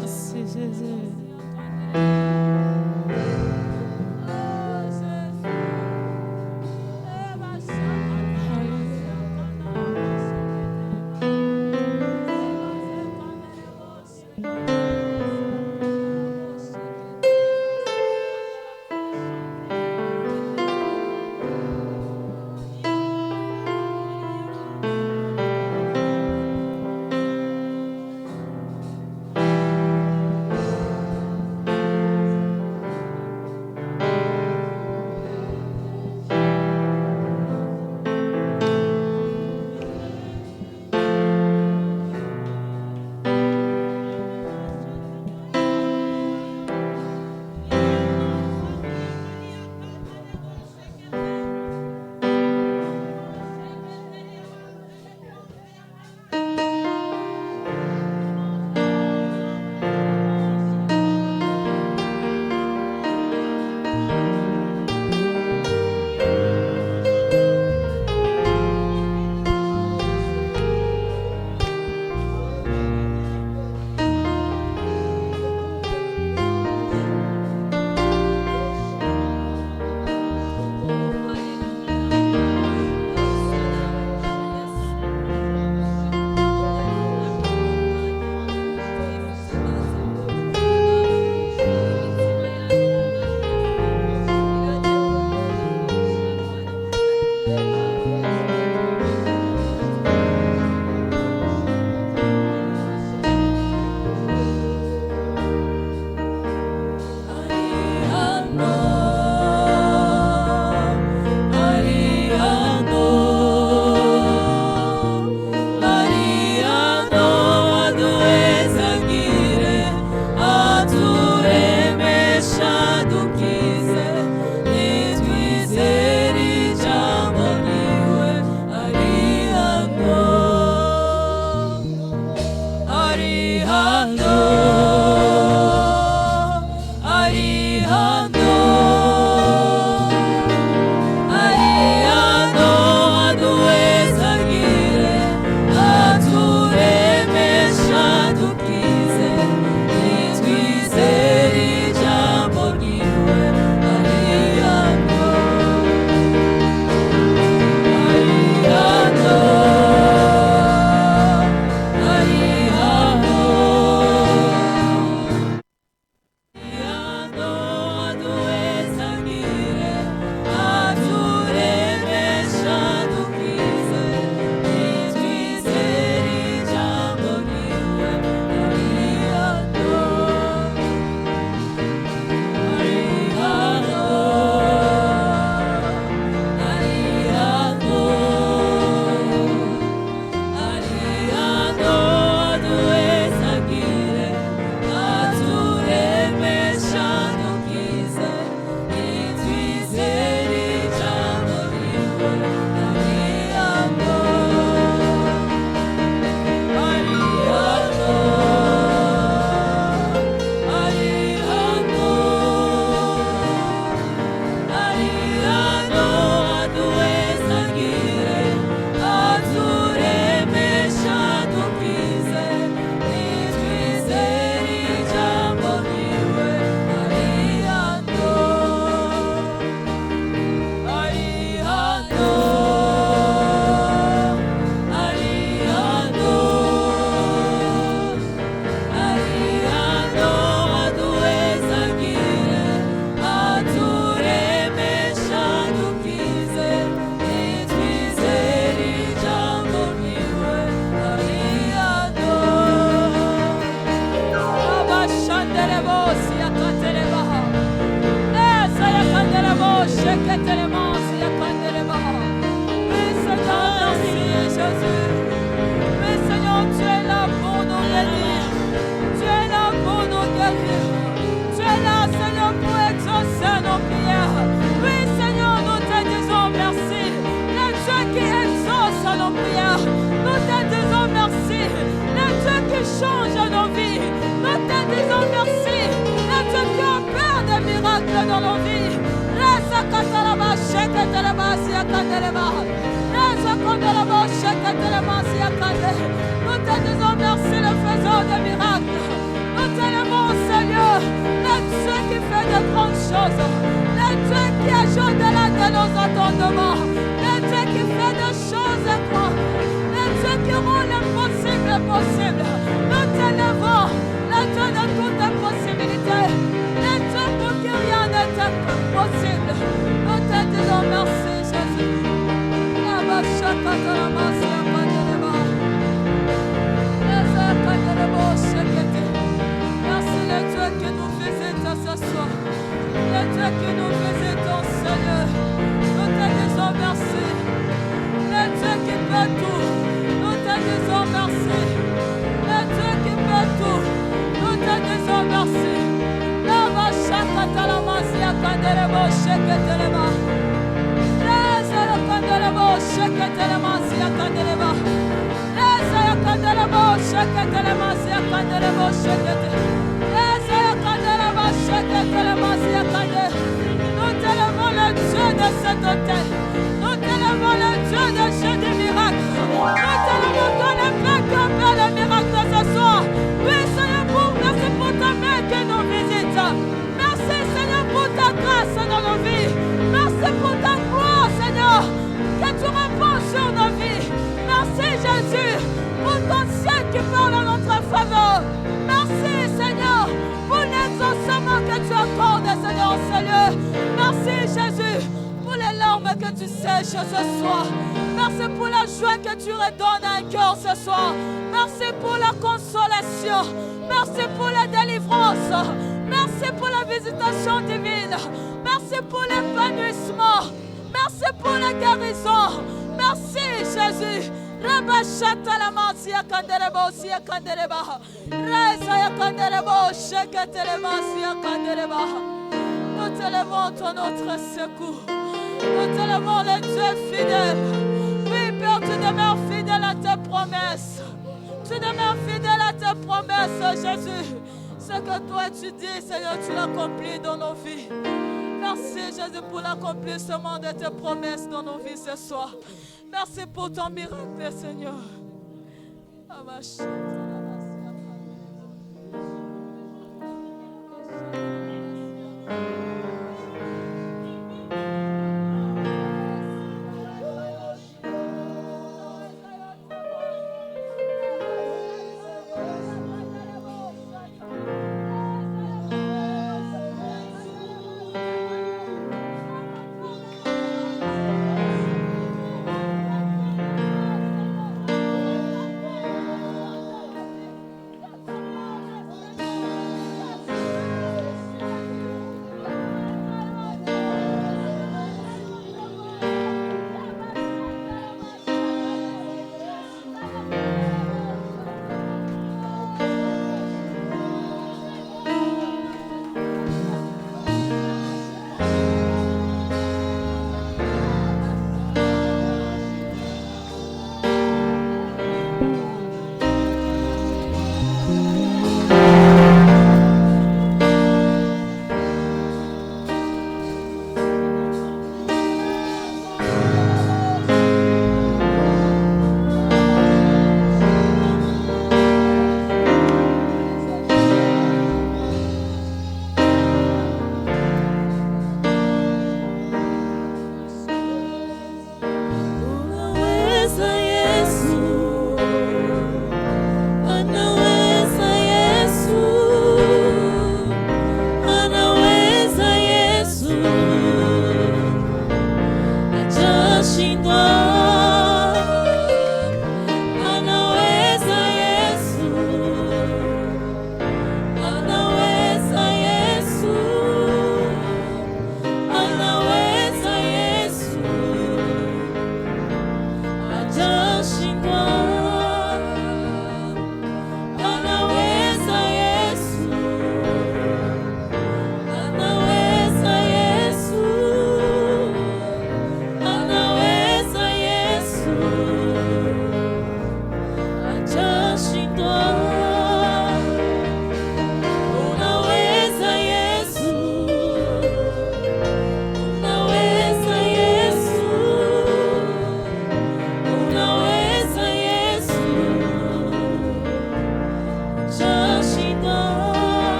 Merci Jésus. Dans nos vies, laisse Katalaba, Shekatalaba, Siakandeleba, laisse Kandelaba, Shekatalaba, Siakande. choses. Le Dieu qui agit au-delà de nos entendements. Le Dieu qui fait des choses grandes. Le Dieu qui rend l'impossible possible. Nous t'élevons, le Dieu de toutes les possibilités. Le Dieu pour qui rien n'est impossible. Nous te disons merci, Jésus. Merci le Dieu qui nous visite ce soir. Le Dieu qui nous visite, oh Seigneur. Nous te disons merci. Le Dieu qui peut tout. Nous te disons merci. Le Dieu qui peut tout. Nous te disons merci. Lava shakata la masia kanderebo sheketelema. Lazaro kanderebo sheketelema sia kandereba. Lazaro kanderebo sheketelema sia kanderebo shekete. Lazaro kandereba sheketelema sia kande. Nous t'élevons le Dieu de cet hôtel. Nous t'élevons le Dieu de Dieu des miracles. Nous t'élevons ton épée qui opère le miracle ce soir. Oui, Seigneur, merci pour ta main qui nous visite. Merci, Seigneur, pour ta grâce dans nos vies. Merci pour ta gloire, Seigneur, que tu répands sur nos vies. Merci, Jésus, pour ton ciel qui parle en notre faveur. Merci, Seigneur, pour l'exaucement que tu accordes, Seigneur, Seigneur. Merci, Jésus, pour les larmes que tu sèches ce soir. Merci pour la joie que tu redonnes à un cœur ce soir. Merci pour la consolation. Merci pour la délivrance. Merci pour la visitation divine. Merci pour l'épanouissement. Merci pour la guérison. Merci, Jésus. Rabashata la mansia kanderebo sia kandereba. Reza ya kanderebo sheketelema sia kandereba. Nous t'élevons ton autre secours. Nous t'élevons le Dieu fidèle. Oui, Père, tu demeures fidèle à tes promesses. Tu demeures fidèle à tes promesses, Jésus. Ce que toi tu dis, Seigneur, tu l'accomplis dans nos vies. Merci, Jésus, pour l'accomplissement de tes promesses dans nos vies ce soir. Merci pour ton miracle, Seigneur.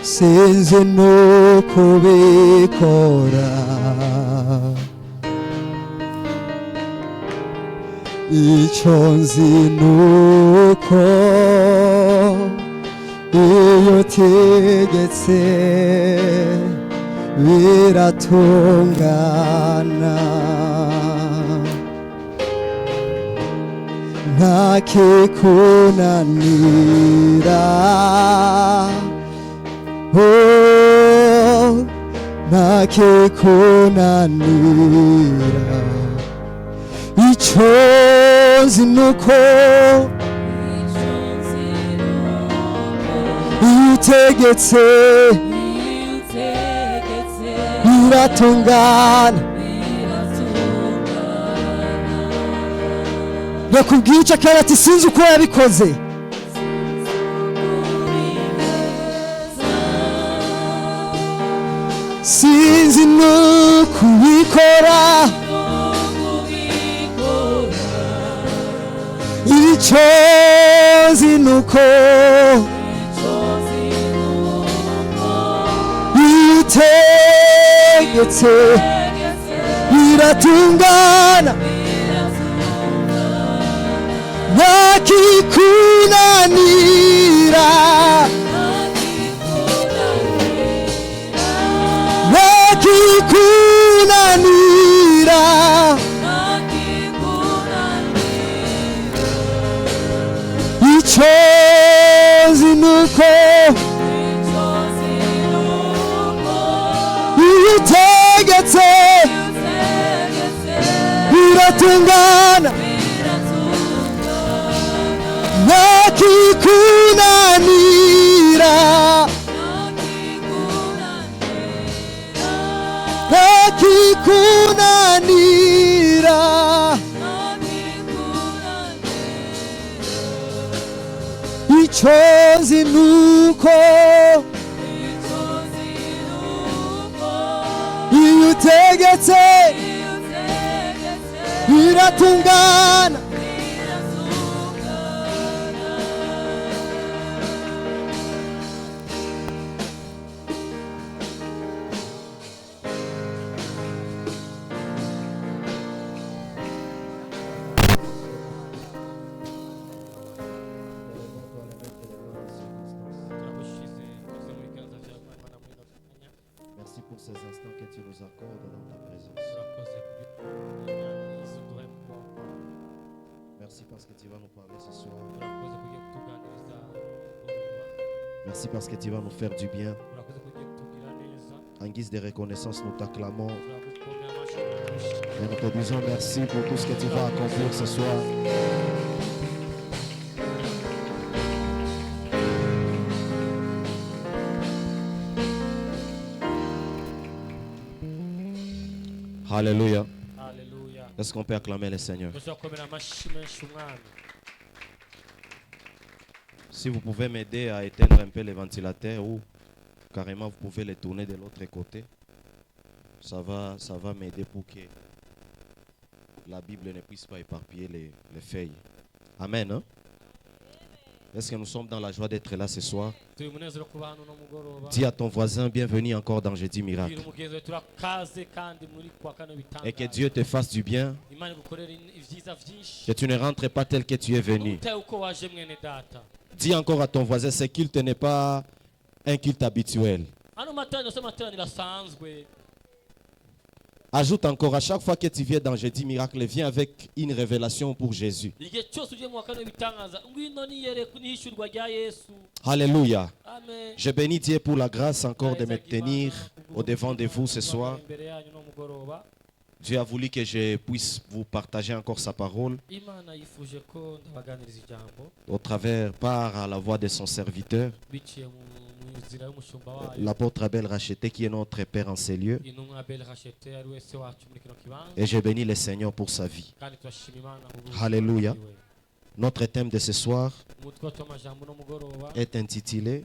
sinzi nuko ubikora, icyo nzi nuko iyo utegetse biratungana, nta kikunanira, oh, nta kikunanira, icyo nzi nuko iyo utegetse biratungana. Nakubwiye icyo akora ati sinzi uko yabikoze, sinzi nuko ubikora, icyo nzi nuko iyo utegetse biratungana, nta kikunanira, nta kikunanira, icyo nzi nuko iyo utegetse biratungana, nta kikunanira, icyo nzi nuko iyo utegetse biratungana. Merci pour ces instants que tu nous accordes dans ta présence. Merci parce que tu vas nous parler ce soir. Merci parce que tu vas nous faire du bien. En guise de reconnaissance, nous t'acclamons et nous te disons merci pour tout ce que tu vas accomplir ce soir. Alléluia. Alléluia. Est-ce qu'on peut acclamer le Seigneur? Si vous pouvez m'aider à éteindre un peu les ventilateurs ou carrément vous pouvez les tourner de l'autre côté, ça va m'aider pour que la Bible ne puisse pas éparpiller les feuilles. Amen. Hein? Est-ce que nous sommes dans la joie d'être là ce soir? Dis à ton voisin, bienvenue encore dans Jeudi Miracle. Et que Dieu te fasse du bien. Que tu ne rentres pas tel que tu es venu. Dis encore à ton voisin, ce culte n'est pas un culte habituel. Ajoute encore, à chaque fois que tu viens dans Jeudi Miracle, viens avec une révélation pour Jésus. Alléluia. Amen. Je bénis Dieu pour la grâce encore de me tenir au devant de vous ce soir. Dieu a voulu que je puisse vous partager encore sa parole au travers, par la voix de son serviteur, l'apôtre Abel Racheté, qui est notre Père en ces lieux. Et je bénis le Seigneur pour sa vie. Alléluia. Notre thème de ce soir est intitulé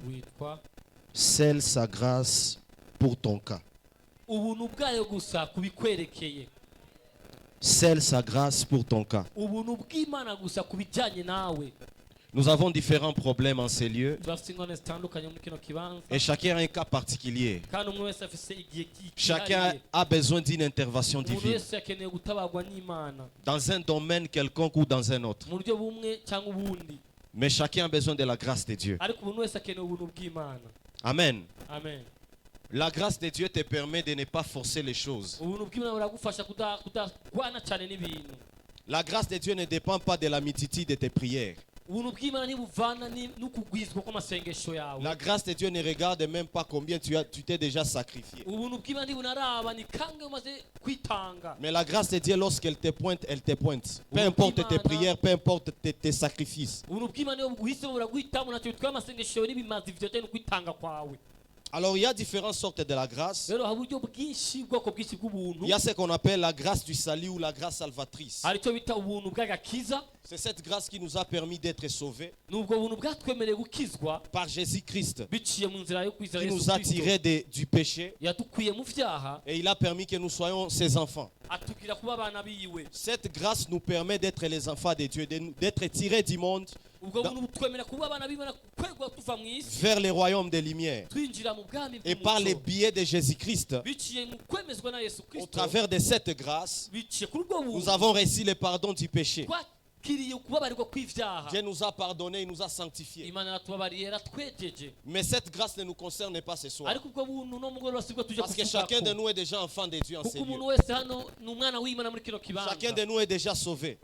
« Scelle sa grâce pour ton cas ». Scelle sa grâce pour ton cas. Nous avons différents problèmes en ces lieux et chacun a un cas particulier. Chacun a besoin d'une intervention divine dans un domaine quelconque ou dans un autre. Mais chacun a besoin de la grâce de Dieu. Amen. Amen. La grâce de Dieu te permet de ne pas forcer les choses. La grâce de Dieu ne dépend pas de la multitude de tes prières. La grâce de Dieu ne regarde même pas combien tu t'es déjà sacrifié. Mais la grâce de Dieu, lorsqu'elle te pointe, elle te pointe. Peu importe tes prières, peu importe tes sacrifices. Alors il y a différentes sortes de la grâce. Il y a ce qu'on appelle la grâce du salut ou la grâce salvatrice. C'est cette grâce qui nous a permis d'être sauvés par Jésus-Christ, qui nous a tirés du péché et il a permis que nous soyons ses enfants. Cette grâce nous permet d'être les enfants de Dieu, d'être tirés du monde vers le royaume des lumières. Et par les biais de Jésus-Christ, au travers de cette grâce, nous avons reçu le pardon du péché. Dieu nous a pardonné, il nous a sanctifiés. Mais cette grâce ne nous concerne pas ce soir. Parce que chacun de nous est déjà enfant de Dieu en ces lieux. Chacun de nous est déjà sauvé.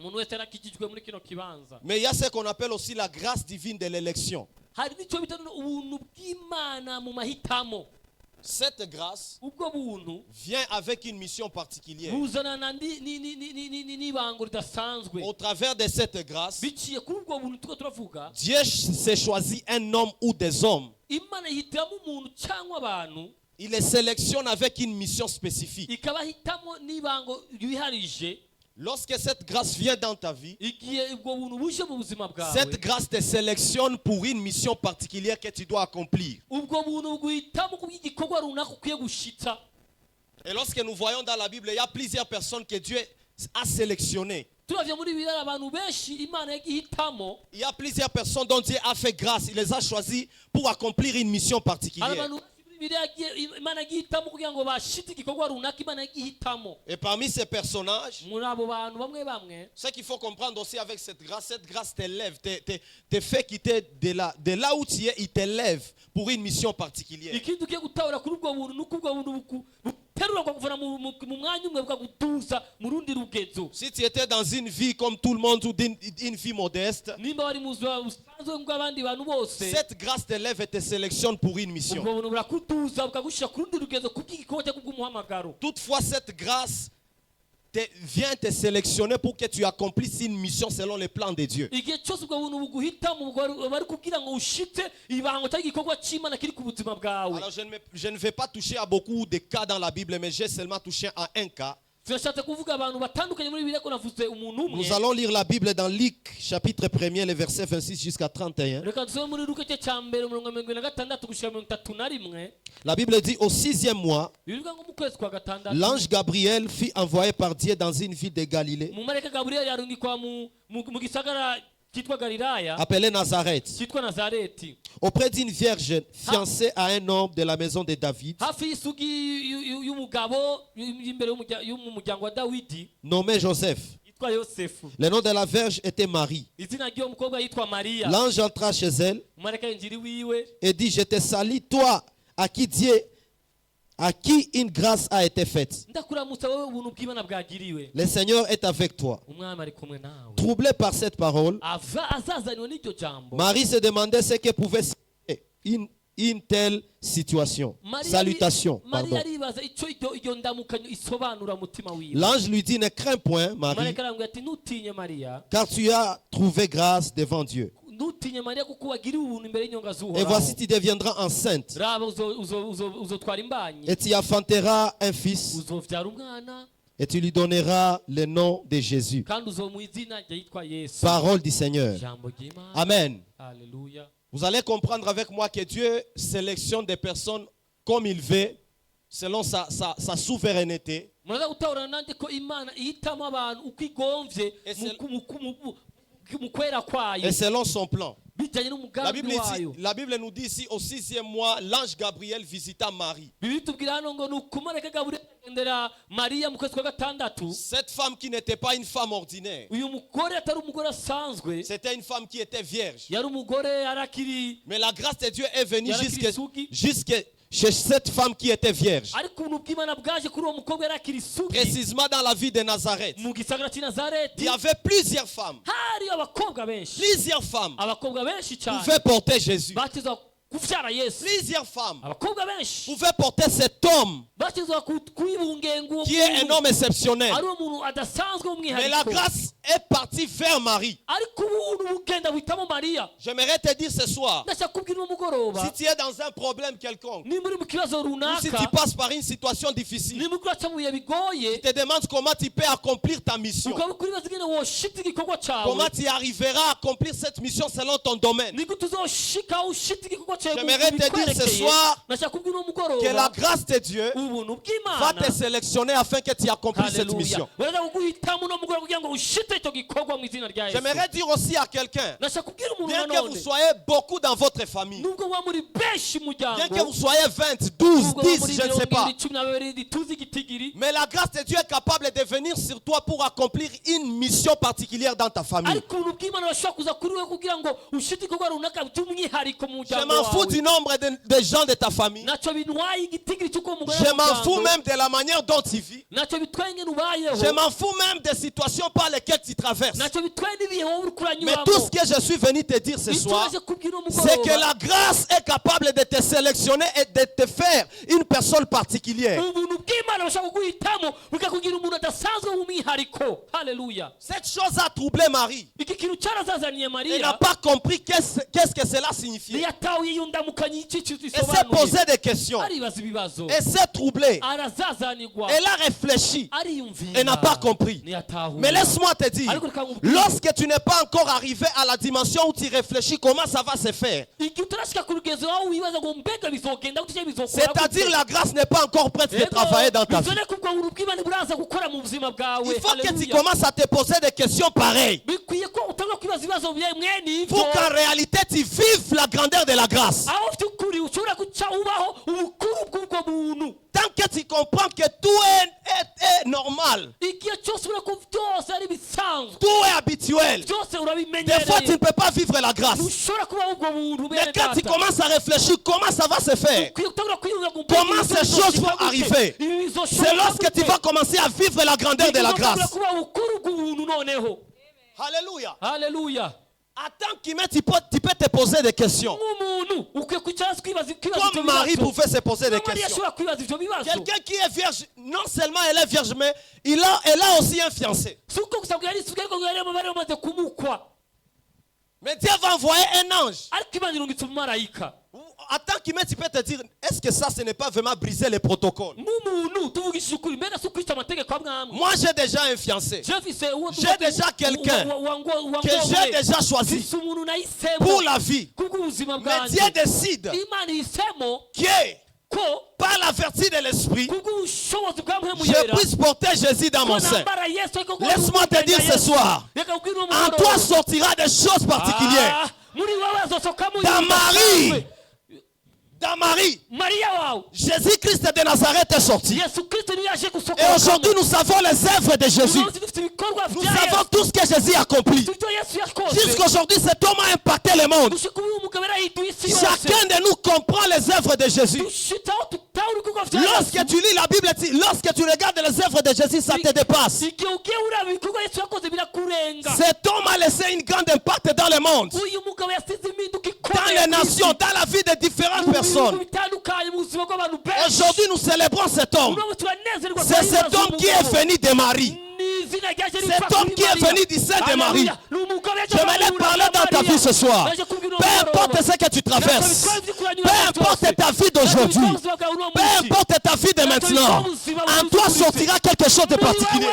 Mais il y a ce qu'on appelle aussi la grâce divine de l'élection. Cette grâce vient avec une mission particulière. Au travers de cette grâce, Dieu s'est choisi un homme ou des hommes. Il les sélectionne avec une mission spécifique. Lorsque cette grâce vient dans ta vie, igihe ubwo buntu buje mu buzima bwawe, cette grâce te sélectionne pour une mission particulière que tu dois accomplir. ubwo buntu buguhitamo kubw'igikorwa runaka ukwiye gushitsa. Et lorsque nous voyons dans la Bible, il y a plusieurs personnes que Dieu a sélectionnées. turavye muri Bibiliya abantu benshi Imana yagihitamo. Il y a plusieurs personnes dont Dieu a fait grâce. Il les a choisis pour accomplir une mission particulière. abantu benshi muri Bibiliya Imana yagihitamo kugira ngo bashitse igikorwa runaka Imana yagihitamo. Et parmi ces personnages, muri abo bantu bamwe ce qu'il faut comprendre aussi avec cette grâce t'élève, te fait quitter de là où tu es, il t'élève pour une mission particulière. ikindi ugiye gutahura kuri ubwo buntu nuko ubwo buntu buterura kuvana mu mwanya umwe bwagutuza mu rundi rugezo. Si tu étais dans une vie comme tout le monde ou une vie modeste, nimba wari mu buzima busanzwe bw'abandi bantu bose, cette grâce t'élève et te sélectionne pour une mission. ubwo buntu burakutuza bukagushira ku rundi rugezo kubw'igikorwa cyo kubw'umuhamagaro. Toutefois, cette grâce vient te sélectionner pour que tu accomplisses une mission selon les plans de Dieu. igihe cyose ubwo buntu buguhitamo bari kugira ngo ushitse ibango cyangwa igikorwa cy'Imana kiri ku buzima bwawe. Alors je ne vais pas toucher à beaucoup de cas dans la Bible, mais j'ai seulement touché à un cas. turashatse kuvuga abantu batandukanye muri Bibiliya ko navuze umuntu umwe. Nous allons lire la Bible dans Luc chapitre 1er, les versets 26 jusqu'à 31. reka dusome muri Luka igice cya mbere 26 gushika 31. La Bible dit au 6e mois, bivuga ngo mu kwezi kwa gatandatu l'ange Gabriel fut envoyé par Dieu dans une ville de Galilée umumarayika Gaburiyeli yarungikwa mu gisagara cyitwa Galilaya appelée Nazareth, cyitwa Nazareti, auprès d'une vierge fiancée à un homme de la maison de David, hafi y'isugi y'umugabo imbere y'umuryango wa Dawidi nommé Joseph. yitwa Yosefu. Le nom de la vierge était Marie. izina ry'uwo mukobwa yitwa Mariya. L'ange entra chez elle umumarayika yinjira iwiwe et dit, je te salue, toi à qui une grâce a été faite. ndakuramutsa wowe ubuntu bw'Imana bwagiriwe. Le Seigneur est avec toi. umwami ari kumwe nawe. Troublé par cette parole, azazaniwe n'iryo jambo. Marie se demandait ce que pouvait signifier une telle situation. Salutation, Mariya pardon. aribaza icyo iryo ndamukanyo isobanura mutima wiwe. L'ange lui dit, ne crains point, Marie, umumarayika aramubwira ati ntutinye Mariya, car tu as trouvé grâce devant Dieu. ntutinye Mariya kuko wagiriwe ubuntu imbere y'inyonga Et z'Uhoraho. voici, tu deviendras enceinte raba uzotwara imbanyi, et tu enfanteras un fils uzovyara umwana et tu lui donneras le nom de Jésus. kandi uzomuha izina rye yitwa Yesu. Parole du Seigneur. ijambo ry'Imana. Amen. Haleluya. Vous allez comprendre avec moi que Dieu sélectionne des personnes comme il veut, selon sa souveraineté. muraza gutahura nanjye ko Imana ihitamo abantu uko igomvye mu kwera kwayo Et selon son plan. bijyanye n'umugambi wayo. La Bible nous dit ici, au 6e mois, l'ange Gabriel visita Marie. Bibiri tubwira hano ngo ni umumarayika Gaburiyeli agendera Mariya mu kwezi kwa gatandatu. Cette femme qui n'était pas une femme ordinaire, uyu mugore atari umugore asanzwe, c'était une femme qui était vierge. yari umugore yarakiri Mais la grâce de Dieu est venue yarakiri isugi, jusque chez cette femme qui était vierge. ariko ubuntu bw'Imana bwaje kuri uwo mukobwa yarakiri isugi. Précisément dans la ville de Nazareth. mu gisagara cy'i Il Nazareti y avait plusieurs femmes. hari abakobwa benshi, Plusieurs femmes abakobwa benshi cyane pouvaient porter Jésus. bakizwa kuvyara Yesu. Plusieurs femmes abakobwa benshi pouvaient porter cet homme bakizwa kwibungenga uwo qui est un homme exceptionnel. ari umuntu adasanzwe Mais la w'umwihariko, grâce est partie vers Marie. ariko ubuntu bugenda buhitamo Mariya. J'aimerais te dire ce soir, ndashaka kubwira uwo mugoroba, si tu es dans un problème quelconque, nimba uri mu kibazo ou si tu runaka, passes par une situation difficile, nimba uri kuraca mu bihe bigoye, tu te demandes comment tu peux accomplir ta mission. ukaba ukuribaza ingene woshita igikorwa cyawe, Comment tu arriveras à accomplir cette mission selon ton domaine. ni gute uzoshika ushita igikorwa cyawe mu J'aimerais te dire ce bikwerekeye. soir ndashaka kubwira uwo que la mugoroba grâce de Dieu ubuntu va bw'Imana te sélectionner afin que tu accomplisses cette Haleluya. mission. baraza kuguhitamo uno mugoroba kugira ngo ushite icyo gikorwa mu izina rya Yesu. J'aimerais dire aussi à quelqu'un, ndashaka kubwira umuntu bien que nanone, vous soyez beaucoup dans votre famille, nubwo muba muri benshi mu bien que muryango, vous soyez 20, 12, nubwo muba 10, muri je ne sais pas, 12 ntituzi igitigiri, mais la grâce de Dieu est capable de venir sur toi pour accomplir une mission particulière dans ta famille. ariko ubuntu bw'Imana bashobora kuza kuri wowe kugira ngo ushite igikorwa runaka by'umwihariko mu Je muryango m'en fous wawe. du nombre de gens de ta famille. ntacyo bintwaye igitigiri cy'uko umugore Je m'en fous w'umuryango, même de la manière dont tu vis. ntacyo bitwaye ingene ubayeho, Je m'en fous même des situations par lesquelles tu traverses. ntacyo bitwaye n'ibihe wowe uri Mais kuranyuramo. tout ce que je suis venu te dire ce icyo soir, waje kubwira uwo c'est que mugoroba, la grâce est capable de te sélectionner et de te faire une personne particulière. ubuntu bw'Imana bushaka kuguhitamo bukakugira umuntu budasanzwe w'umwihariko. Haleluya. Cette chose a troublé Marie. Iki kintu cyarazazaniye Elle n'a Mariya. pas compris qu'est-ce que cela signifiait. Ntiyatahuye yundamukanyi iki kintu Elle s'est gisobanuye. posé des questions. Aribaza ibibazo. Elle s'est troublée. Arazazanirwa. Elle a réfléchi. Ariyumvira. Elle n'a pas compris. Ntiyatahuye. Mais laisse-moi te dire, Ariko reka nkubwire. lorsque tu n'es pas encore arrivé à la dimension où tu réfléchis comment ça va se faire, Igihe utarashika ku rugezo aho wibaza ngo mbega bizogenda gute bizokora gute. c'est-à-dire la grâce n'est pas encore prête de travailler dans ta vie. bizone kubwo ubuntu bw'Imana buraza gukora mu buzima bwawe. Il faut que tu Haleluya. commences à te poser des questions pareilles Bikwiye ko utanga kwibaza ibibazo bya mwene ibyo. pour qu'en réalité tu vives la grandeur de la grâce. aho ufite ukuri ushobora guca ubaho ubukuru bw'ubwo buntu. Tant que tu comprends que tout est normal, igihe cyose ubona ko byose ari bisanzwe tout est habituel, byose des fois tu urabimenyereye ne peux pas vivre la grâce. ntushobora kubaho ubwo buntu Mais bene quand tu data. commences à réfléchir comment ça va se faire, ukwiye gutangura kwiyumva ngo comment ces choses vont arriver, c'est lorsque tu vas commencer à vivre la grandeur de la grâce. kuba ubukuru bw'ubuntu noneho. Alléluia. Haleluya. Attends qu'il mette, tu peux te poser des questions. nk'umuntu ukwiye kwicara hasi kwibaza ibyo Comme Marie bibazo. pouvait se poser des Mariya questions. ashobora kwibaza ibyo bibazo. Quelqu'un qui est vierge, non seulement elle est vierge, mais elle a aussi un fiancé. si uko gusa ngo yari isuka ariko ngo yari bamaze kumukwa. Mais Dieu va envoyer un ange. ariko Imana irungitse umumarayika. Attends qu'il mette, tu peux te dire, est-ce que ça, ce n'est pas vraiment briser les protocoles? nk'umuntu tuvugishije ukuri mbega si ukwica amategeko amwe amwe. Moi, j'ai déjà un fiancé J'ai déjà quelqu'un que j'ai déjà choisi umuntu nahisemo pour la vie. kubw'ubuzima Mais Dieu bwanjye. décide Imana ihisemo que, ko par la vertu de l'esprit, kubw'ubushobozi bwa mpemu je yera puisse porter Jésus dans ko mon sein. nambara Yesu ariko ko Laisse-moi te dire ce soir, reka nkubwire uwo en mugoroba. toi sortira des choses particulières. muri wowe hazosokamo Dans ibintu Marie, bidasanzwe. dans Marie, Mariya wawe Jésus-Christ de Nazareth est sorti. Yesu Kristo niwe yaje Et gusokoramo. aujourd'hui, nous savons les œuvres de Jésus. Umunsi dufite ibikorwa Nous bya savons Yesu. tout ce que Jésus a accompli. Dufite ibyo Yesu yakoze. Jusqu'aujourd'hui, cet homme a impacté le monde. Gushika ubu umugabo yarahinduye isi yose. Chacun de nous comprend les œuvres de Jésus. dushitaho tutahura ibikorwa bya Lorsque Yesu. tu lis la Bible, lorsque tu regardes les œuvres de Jésus, ça te dépasse. igihe ugiye uraba ibikorwa Yesu yakoze birakurenga. Cet homme a laissé une grande impact dans le monde, uyu mugabo yasize impinduka dans ikomeye les ku isi. nations, dans la vie de différentes Mu personnes. bihugu bitandukanye mu buzima bw'abantu benshi. Aujourd'hui, nous célébrons cet homme. Uno turanezerwa C'est cet homme qui est venu de Marie. Cet homme qui est venu du sein de Marie. Je vais parler dans ta vie ce soir. Peu importe ce que tu traverses, peu importe ta vie d'aujourd'hui, peu importe ta vie de maintenant, en toi sortira quelque chose de particulier.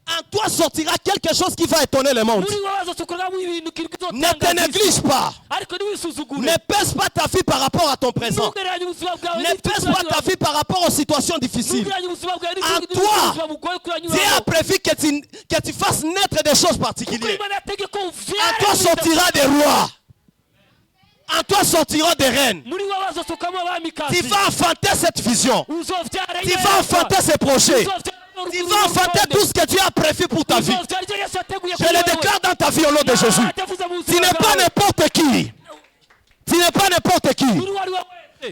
En toi sortira quelque chose qui va étonner le monde. Ne te néglige pas. Ne pèse pas ta vie par rapport à ton présent. Ne pèse pas ta vie par rapport aux situations difficiles. En toi, Dieu a prévu que tu fasses naître des choses particulières. En toi sortira des rois. En toi sortiront des reines. Tu vas enfanter cette vision. Tu vas enfanter ces projets. Tu vas enfanter tout ce que Dieu a prévu pour ta vie. Je le déclare dans ta vie au nom de Jésus. Tu n'es pas n'importe qui. Tu n'es pas n'importe qui.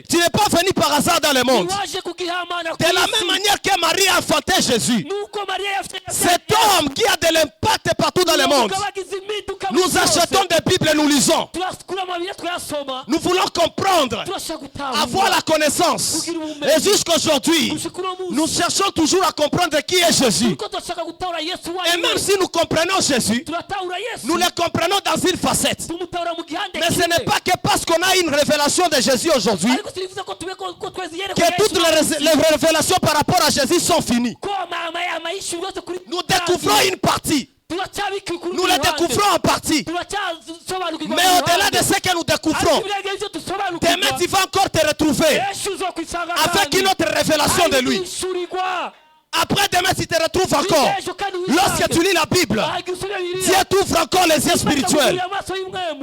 Tu n'es pas venu par hasard dans le monde. De la même manière que Marie a enfanté Jésus, cet homme qui a de l'impact partout dans le monde, nous achetons des Bibles et nous lisons. Nous voulons comprendre, avoir la connaissance. Et jusqu'aujourd'hui, nous cherchons toujours à comprendre qui est Jésus. Et même si nous comprenons Jésus, nous le comprenons dans une facette. Mais ce n'est pas que parce qu'on a une révélation de Jésus aujourd'hui, que toutes les révélations par rapport à Jésus sont finies. Nous découvrons une partie. Nous le découvrons en partie. Mais au-delà de ce que nous découvrons, demain tu vas encore te retrouver avec une autre révélation de lui. Après demain tu te retrouves encore. Lorsque tu lis la Bible, Dieu t'ouvre encore les yeux spirituels,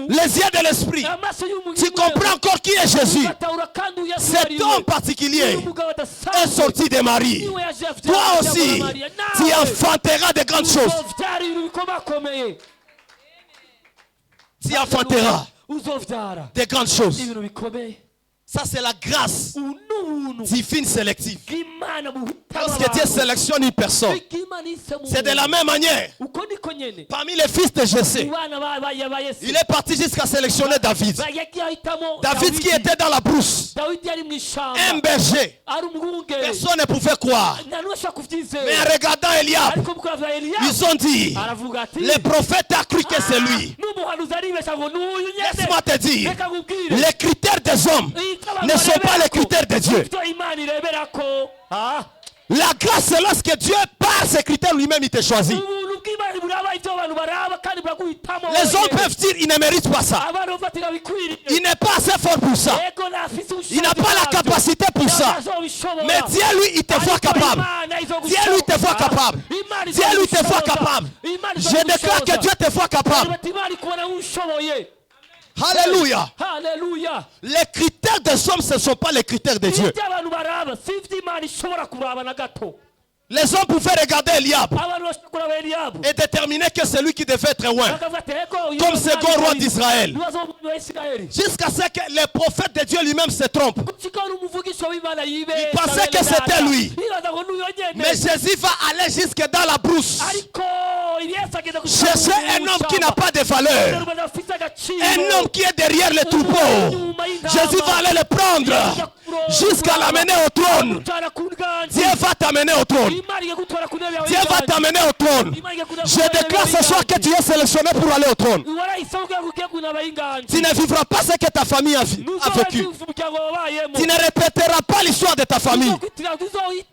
les yeux de l'esprit. Tu comprends encore qui est Jésus. Cet homme particulier est sorti de Marie. Toi aussi, tu enfanteras de grandes choses. Tu enfanteras de grandes choses. Ça, c'est la grâce unubuntu divine sélective. bw'Imana Lorsque Dieu sélectionne une personne, c'est de la même manière. uko niko nyene Parmi les fils de Jessé, mu bana ba Yese il est parti jusqu'à sélectionner David. yagiye ahitamo David qui était dans la brousse, Dawidi yari mu ishamba un berger. ari umwungere Personne ne pouvait croire. nta n'umwe ashobora kubyizera Mais en regardant Eliab, ariko mukura Eliya ils ont dit, aravuga ati le prophète a cru que c'est lui. n'umuhanuzi aribeshya ngo n'uyu nyene Laisse-moi te dire, reka nkubwire les critères des hommes ne sont pas les critères de Dieu. ibyo Imana ireberako La grâce, c'est lorsque Dieu, par ses critères lui-même, il te choisit. ubuntu bw'Imana buraba ibyo abantu baraba kandi buraguhitamo Les hommes peuvent dire, il ne mérite pas ça. abantu bafatira bikwiriye Il n'est pas assez fort pour ça. yego ntafise ubushobozi Il n'a pas la capacité pour ça. Mais Dieu, lui, il te voit capable. Dieu, lui, te voit capable. Dieu, lui, te voit capable. Je déclare que Dieu te voit capable. Imana ikubona nk'ushoboye. Alléluia. Haleluya. Les critères des hommes, ce ne sont pas les critères de Dieu. ibyo abantu baraba si ibyo Imana ishobora kuraba na gato. Les hommes pouvaient regarder Eliab abantu bashobora kuraba Eliyabu et déterminer que c'est lui qui devait être loin, bakavuga ati ego comme second roi d'Israël. nibaza umwami wa Isirayeli Jusqu'à ce que les prophètes de Dieu lui-même se trompent. kuko umuvugisha w'Imana yibeshya Il pensait que c'était lui. nibaza ngo n'uyo nyene Mais Jésus va aller jusque dans la brousse. ariko Yesu agenda Chercher un homme qui n'a pas de valeur. Un homme qui est derrière les troupeaux. Jésus va aller le prendre jusqu'à l'amener au trône. Dieu va t'amener au trône. Dieu va t'amener au trône. Je déclare ce soir que tu es sélectionné pour aller au trône. Tu ne vivras pas ce que ta famille a vécu. Tu ne répéteras pas l'histoire de ta famille.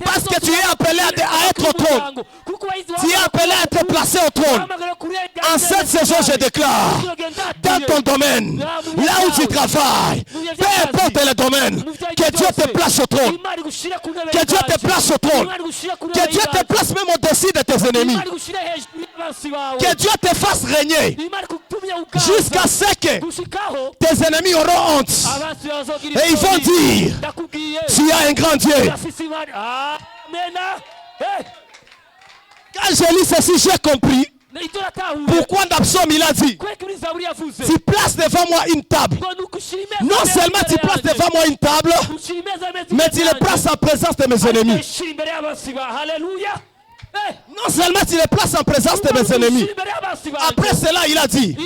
Parce que tu es appelé à être au trône. Tu es appelé à être placé au trône. En cette saison, je déclare, dans ton domaine, là où tu travailles, peu importe le domaine, que Dieu te place au trône. Que Dieu te place au trône. Que Dieu te place même au-dessus de tes ennemis. Que Dieu te fasse régner jusqu'à ce que tes ennemis auront honte. Et ils vont dire, tu as un grand Dieu. Quand je lis ceci, j'ai compris pourquoi dans Psaume il a dit, tu places devant moi une table. Non seulement tu places devant moi une table, mais tu les places en présence de mes ennemis. Non seulement tu les places en présence de mes ennemis. Après cela, il a dit,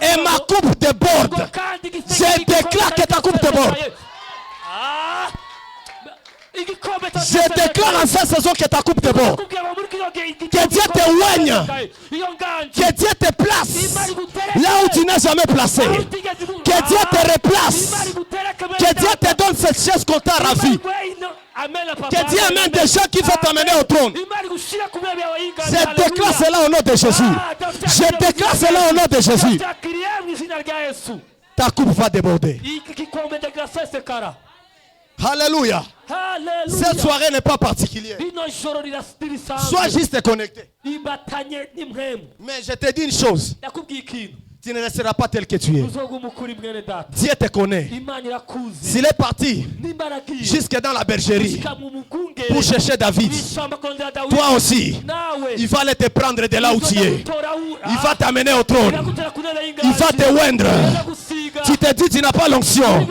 et ma coupe déborde. Je déclare que ta coupe déborde. Je déclare en cette saison que ta coupe déborde. Que Dieu te oigne. Que Dieu te place là où tu n'es jamais placé. Que Dieu te replace. Que Dieu te donne cette chaise qu'on t'a ravie. Que Dieu amène des gens qui vont t'amener au trône. Je déclare cela au nom de Jésus. Je déclare cela au nom de Jésus. Ta coupe va déborder. Alléluia. Cette soirée n'est pas particulière. Sois juste connecté. Mais je te dis une chose. Tu ne resteras pas tel que tu es. Dieu te connaît. S'il est parti jusque dans la bergerie pour chercher David, toi aussi, il va aller te prendre de là où tu es. Il va t'amener au trône. Il va te oindre. Tu te dis, tu n'as pas l'onction.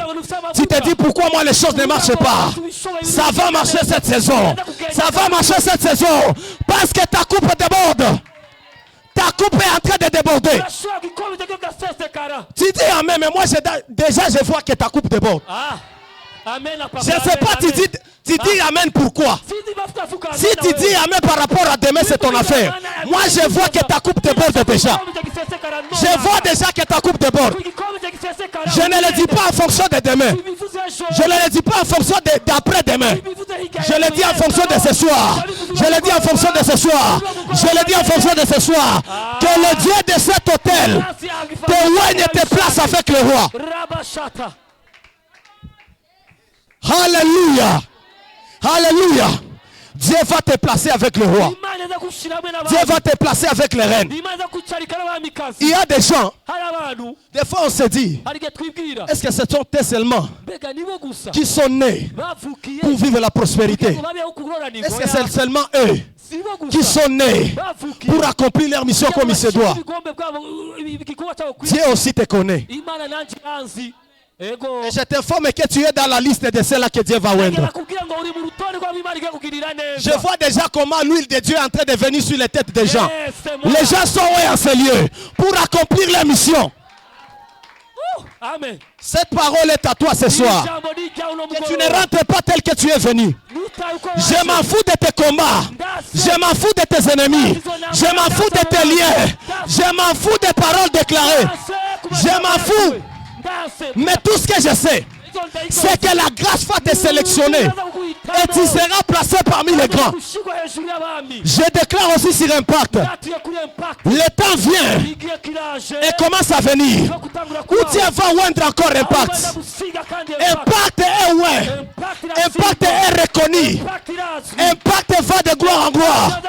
Tu te dis, pourquoi moi les choses ne marchent pas? Ça va marcher cette saison. Ça va marcher cette saison. Parce que ta coupe déborde. Ta coupe est en train de déborder. Tu dis amen, mais moi déjà je vois que ta coupe déborde. Je ne sais pas, tu dis amen pourquoi? Si tu dis amen par rapport à demain, c'est ton affaire. Moi je vois que ta coupe déborde déjà. Je vois déjà que ta coupe déborde. Je ne le dis pas en fonction de demain. Je ne le dis pas en fonction d'après-demain. Je le dis en fonction de ce soir. Je le dis en fonction de ce soir. Je le dis en fonction de ce soir. Que le Dieu de cet hôtel te oigne et te place avec le roi. Alléluia. Alléluia. Dieu va te placer avec le roi. Dieu va te placer avec les reines. Il y a des gens, des fois on se dit, est-ce que ce sont eux seulement qui sont nés pour vivre la prospérité? Est-ce que c'est seulement eux qui sont nés pour accomplir leur mission comme il se doit? Dieu aussi te connaît. ego Et je t'informe que tu es dans la liste de ceux-là que Dieu va oindre. bakubwira ngo uri mu rutonde rw'abimana igiye kugirira neza. Je vois déjà comment l'huile de Dieu est en train de venir sur les têtes des gens. Yes, moi. Les gens sont en ce lieu pour accomplir leur mission. Amen. Cette parole est à toi ce soir. Ijambo ni ijyawe uno Que tu mugoroba. ne rentres pas tel que tu es venu. Nutaye uko Je waje. m'en fous de tes combats. Je m'en fous de tes ennemis. Je m'en fous de tes liens. Je m'en fous des paroles déclarées. Je m'en fous. Mais tout ce que je sais, c'est que la grâce va te sélectionner. Et tu seras placé parmi les grands. Je déclare aussi sur Impact. Le temps vient et commence à venir. Où Dieu va oindre encore Impact. Impact est oint. Impact est reconnu. Impact va de gloire en gloire.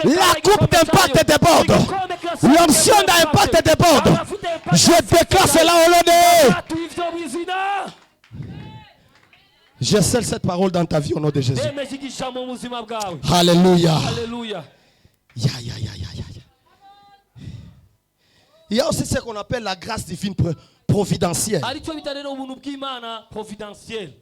La coupe d'Impact déborde. L'onction d'Impact déborde. Je déclare cela au nom de... Je scelle cette parole dans ta vie au nom de Jésus. Alléluia. Alléluia. Ya, ya, ya, ya, ya. Il y a aussi ce qu'on appelle la grâce divine providentielle. aricyo bita rero ubuntu bw'Imana providentiel.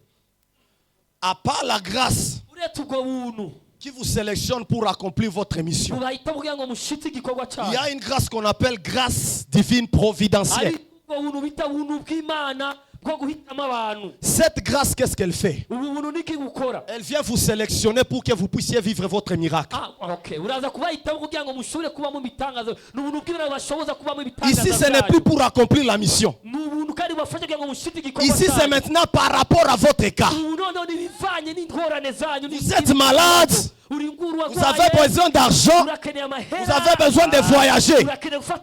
À part la grâce uretse ubwo buntu qui vous sélectionne pour accomplir votre mission, mubahita kugira ngo mushitse igikorwa il y cyawe. a une grâce qu'on appelle grâce divine providentielle. ari ubwo buntu bita buntu bw'Imana bwo guhitamo abantu. Cette grâce, qu'est-ce qu'elle fait? ubu buntu niki gukora? Elle vient vous sélectionner pour que vous puissiez vivre votre miracle. Okay, uraza kubahitamo kugira ngo mushobore kuba mu bitangazo. Ni ubuntu bw'Imana bashoboza kuba mu bitangazo. Ici, ce n'est plus pour accomplir la mission. ni ubuntu kandi bafasha kugira ngo mushitse igikorwa Ici, c'est maintenant par rapport à votre cas. ubu noneho nibivanye n'ingorane zanyu. Vous êtes malade, vous avez besoin d'argent, vous avez besoin de voyager,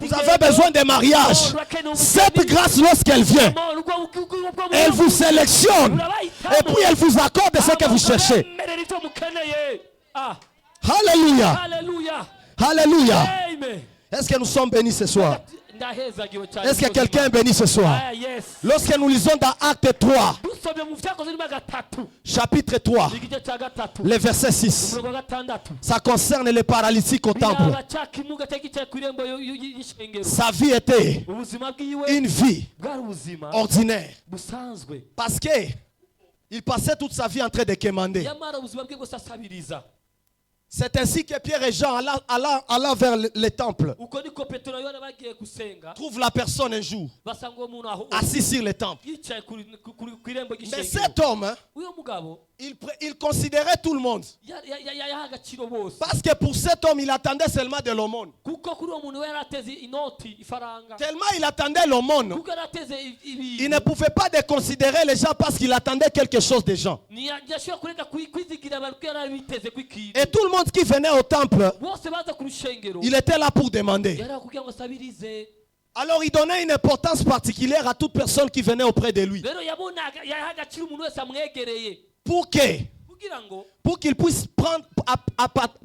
vous avez besoin de mariage. Cette grâce, lorsqu'elle vient, elle vous sélectionne et puis elle vous accorde ce que vous cherchez. Alléluia. Alléluia. Alléluia. Amen. Est-ce que nous sommes bénis ce soir? Est-ce que quelqu'un est béni ce soir? Ah, yes. Lorsque nous lisons dans Acte 3, dusomye mu byakozwe n'ibya gatatu chapitre 3, igice cya gatatu le verset 6, umurongo wa gatandatu ça concerne les paralytiques au temple. biraba cya kimuga cyari gicaye ku irembo y'ishengero. Sa vie était ubuzima bwiwe une vie bwari ubuzima ordinaire. busanzwe, Parce que il passait toute sa vie en train de quémander. nyamara ubuzima bwe bwose asabiriza. C'est ainsi que Pierre et Jean allant vers le temple, uko niko petero na yohana bagiye gusenga trouvent la personne un jour basanga uwo muntu aho assis sur le temple. yicaye ku irembo Mais ry'ishengero. cet homme, hein, uyo mugabo il considérait tout le monde. yaha agaciro bose, Parce que pour cet homme, il attendait seulement de l'aumône. kuko kuri uwo muntu we yari ateze inoti ifaranga, Tellement il attendait l'aumône, kuko yari ateze il ne pouvait pas déconsidérer les gens parce qu'il attendait quelque chose des gens. ntiyashobora kureka kwizigira abantu kuko yari biteze kw'ikintu. Et tout le monde qui venait au temple, bose baza ku rushengero il était là pour demander. yari aho kugira ngo asabirize. Alors il donnait une importance particulière à toute personne qui venait auprès de lui. rero yabonaga yaha agaciro umuntu wese amwegereye kugira ngo pour qu'il puisse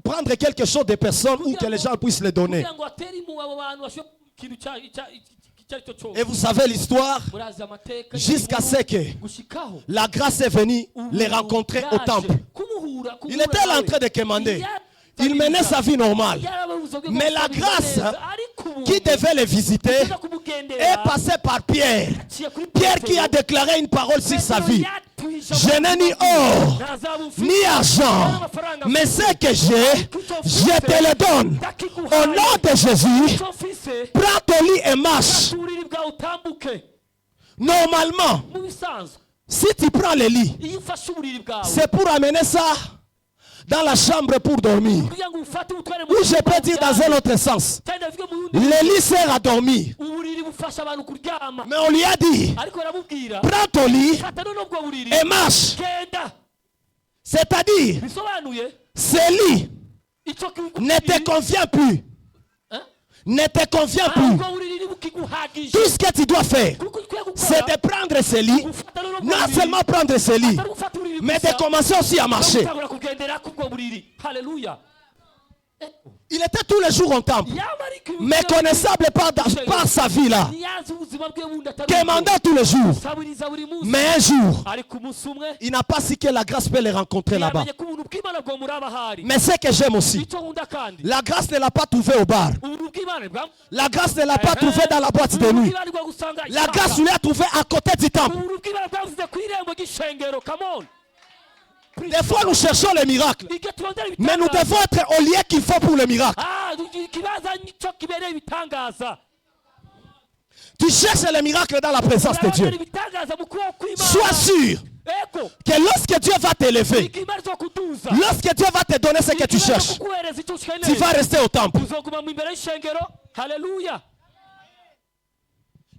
prendre quelque chose des personnes ou que les gens puissent le donner. kugira ngo atere impuhwe abo bantu bashobora ikintu icyo ari cyo cyose. Et vous savez l'histoire, murazi amateka jusqu'à ce que gushikaho la grâce est venue les rencontrer au temple. kumuhura Il était là en train de quémander. Il menait sa vie normale. Mais la grâce qui devait les visiter est passée par Pierre. Pierre qui a déclaré une parole sur sa vie. Je n'ai ni or, ni argent, mais ce que j'ai, je te le donne. Au nom de Jésus, prends ton lit et marche. Normalement, si tu prends le lit, c'est pour amener ça dans la chambre pour dormir. Ou je peux dire dans un autre sens, le lit sert à dormir. Mais on lui a dit, prends ton lit et marche. C'est-à-dire, ce lit ne te convient plus. Ne te convient plus. Tout ce que tu dois faire, c'est de prendre ce lit, non seulement prendre ce lit, mais de commencer aussi à marcher. Il était tous les jours au temple, méconnaissable par sa vie là, quémandant tous les jours. Mais un jour, il n'a pas su que la grâce peut les rencontrer là-bas. Mais ce que j'aime aussi, la grâce ne l'a pas trouvé au bar. La grâce ne l'a pas trouvé dans la boîte de nuit. La grâce lui a trouvé à côté du temple. Des fois nous cherchons le miracle, mais nous devons être au lieu qu'il faut pour le miracle. Tu cherches le miracle dans la présence de Dieu. Sois sûr que lorsque Dieu va t'élever, lorsque Dieu va te donner ce que tu cherches, tu vas rester au temple.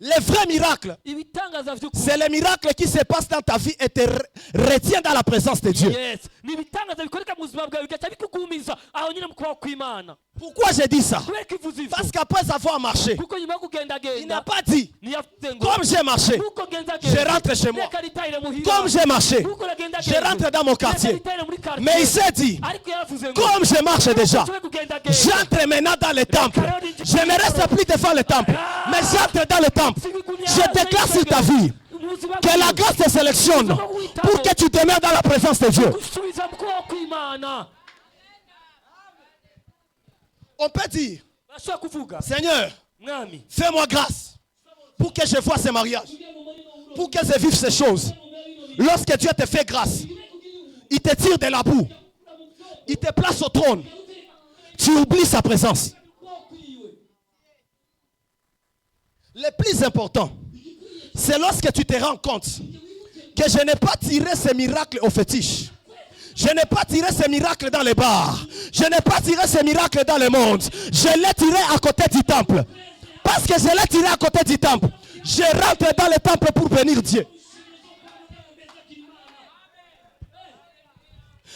Les vrais miracles, c'est les miracles qui se passent dans ta vie et te retiennent dans la présence de Dieu. Pourquoi j'ai dit ça? Parce qu'après avoir marché, il n'a pas dit, comme j'ai marché, je rentre chez moi. Comme j'ai marché, je rentre dans mon quartier. Mais il s'est dit, comme je marche déjà, j'entre maintenant dans le temple. Je ne reste plus devant le temple, mais j'entre dans le temple. Je déclare sur ta vie que la grâce te sélectionne pour que tu demeures dans la présence de Dieu. On peut dire, Seigneur, fais-moi grâce pour que je voie ces mariages, pour que je vive ces choses. Lorsque Dieu te fait grâce, il te tire de la boue, il te place au trône, tu oublies sa présence. Le plus important, c'est lorsque tu te rends compte que je n'ai pas tiré ces miracles au fétiche. Je n'ai pas tiré ces miracles dans les bars. Je n'ai pas tiré ces miracles dans le monde. Je l'ai tiré à côté du temple. Parce que je l'ai tiré à côté du temple, je rentre dans le temple pour bénir Dieu.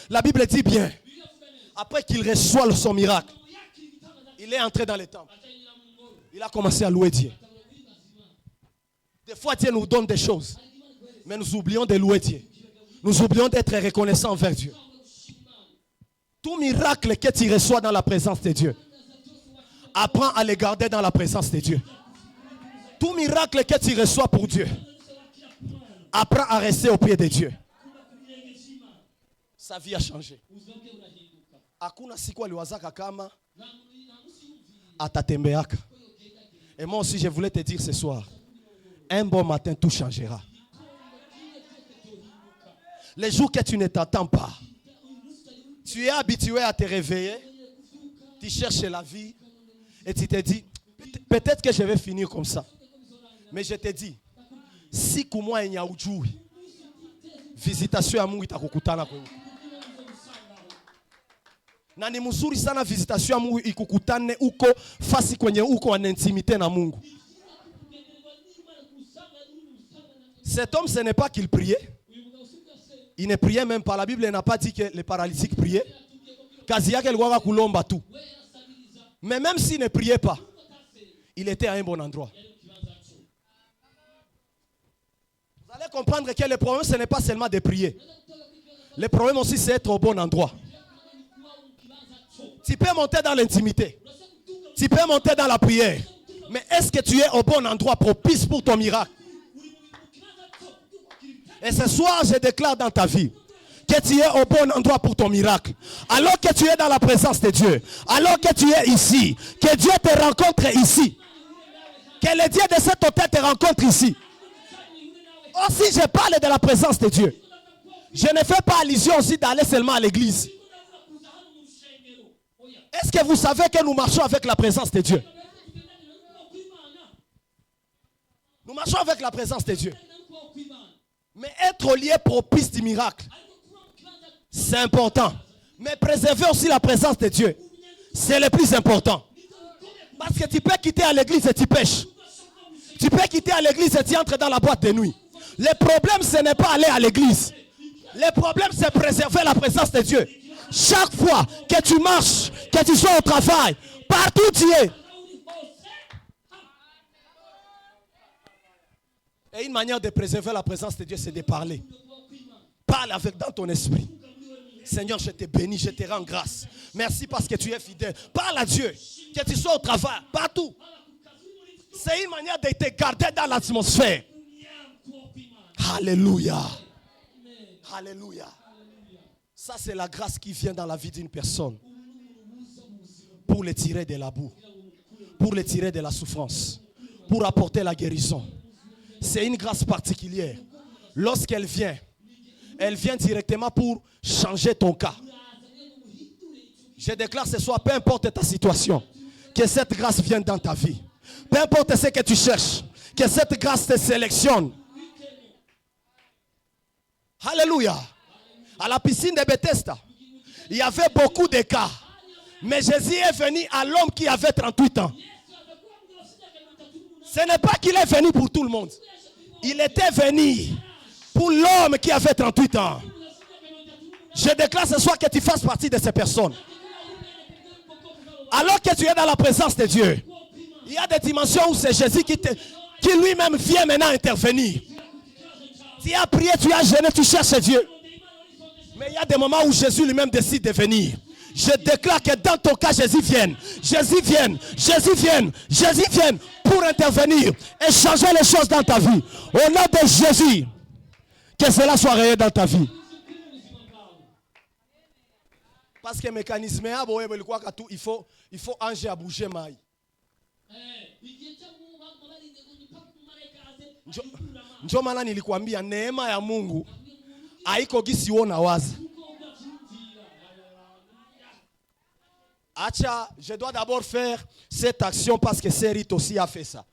La Bible dit bien, après qu'il reçoit son miracle, il est entré dans le temple. Il a commencé à louer Dieu. Des fois, Dieu nous donne des choses, mais nous oublions de louer Dieu. Nous oublions d'être reconnaissants envers Dieu. Tout miracle que tu reçois dans la présence de Dieu, apprends à les garder dans la présence de Dieu. Tout miracle que tu reçois pour Dieu, apprends à rester au pied de Dieu. Sa vie a changé. Hakuna siku aliwazaka kama atatembeaka. Et moi aussi, je voulais te dire ce soir, un bon matin, tout changera. Les jours que tu ne t'attends pas, tu es habitué à te réveiller, tu cherches la vie et tu te dis, peut-être que je vais finir comme ça. Mais je te dis, si kumwa enya ujui, visitation ya Mungu itakukutana kwenye. Na ni mzuri sana visitation ya Mungu ikukutane uko fasi kwenye uko en intimité na Mungu. Cet homme, ce n'est pas qu'il priait. Il ne priait même pas. La Bible n'a pas dit que les paralytiques priaient. Mais même s'il ne priait pas, il était à un bon endroit. Vous allez comprendre que le problème, ce n'est pas seulement de prier. Le problème aussi, c'est être au bon endroit. Tu peux monter dans l'intimité. Tu peux monter dans la prière. Mais est-ce que tu es au bon endroit propice pour ton miracle? Et ce soir, je déclare dans ta vie que tu es au bon endroit pour ton miracle. Alors que tu es dans la présence de Dieu. Alors que tu es ici. Que Dieu te rencontre ici. Que le Dieu de cet hôtel te rencontre ici. Aussi, je parle de la présence de Dieu. Je ne fais pas allusion aussi d'aller seulement à l'église. Est-ce que vous savez que nous marchons avec la présence de Dieu? Nous marchons avec la présence de Dieu. Mais être au lieu propice du miracle, c'est important. Mais préserver aussi la présence de Dieu, c'est le plus important. Parce que tu peux quitter à l'église et tu pêches. Tu peux quitter à l'église et tu entres dans la boîte de nuit. Le problème, ce n'est pas aller à l'église. Le problème, c'est préserver la présence de Dieu. Chaque fois que tu marches, que tu sois au travail, partout où tu es. Et une manière de préserver la présence de Dieu, c'est de parler. Parle avec dans ton esprit. Seigneur, je te bénis, je te rends grâce. Merci parce que tu es fidèle. Parle à Dieu. Que tu sois au travail, partout. C'est une manière de te garder dans l'atmosphère. Alléluia. Alléluia. Ça, c'est la grâce qui vient dans la vie d'une personne pour les tirer de la boue, pour les tirer de la souffrance, pour apporter la guérison. C'est une grâce particulière. Lorsqu'elle vient, elle vient directement pour changer ton cas. Je déclare ce soir, peu importe ta situation, que cette grâce vienne dans ta vie. Peu importe ce que tu cherches, que cette grâce te sélectionne. Alléluia. À la piscine de Bethesda, il y avait beaucoup de cas. Mais Jésus est venu à l'homme qui avait 38 ans. Ce n'est pas qu'il est venu pour tout le monde. Il était venu pour l'homme qui avait 38 ans. Je déclare ce soir que tu fasses partie de ces personnes. Alors que tu es dans la présence de Dieu, il y a des dimensions où c'est Jésus qui lui-même vient maintenant intervenir. Tu as prié, tu as jeûné, tu cherches Dieu. Mais il y a des moments où Jésus lui-même décide de venir. Je déclare que dans ton cas, Jésus vienne. Jésus vienne. Jésus vienne. Jésus vienne pour intervenir et changer les choses dans ta vie. Au nom de Jésus, que cela soit réel dans ta vie. Parce que le mécanisme, il faut ange à bouger maï. Njo maana nilikwambia neema ya Mungu haiko gisi uona wazi. Acha, je dois d'abord faire cette action parce que Sérit aussi a fait ça.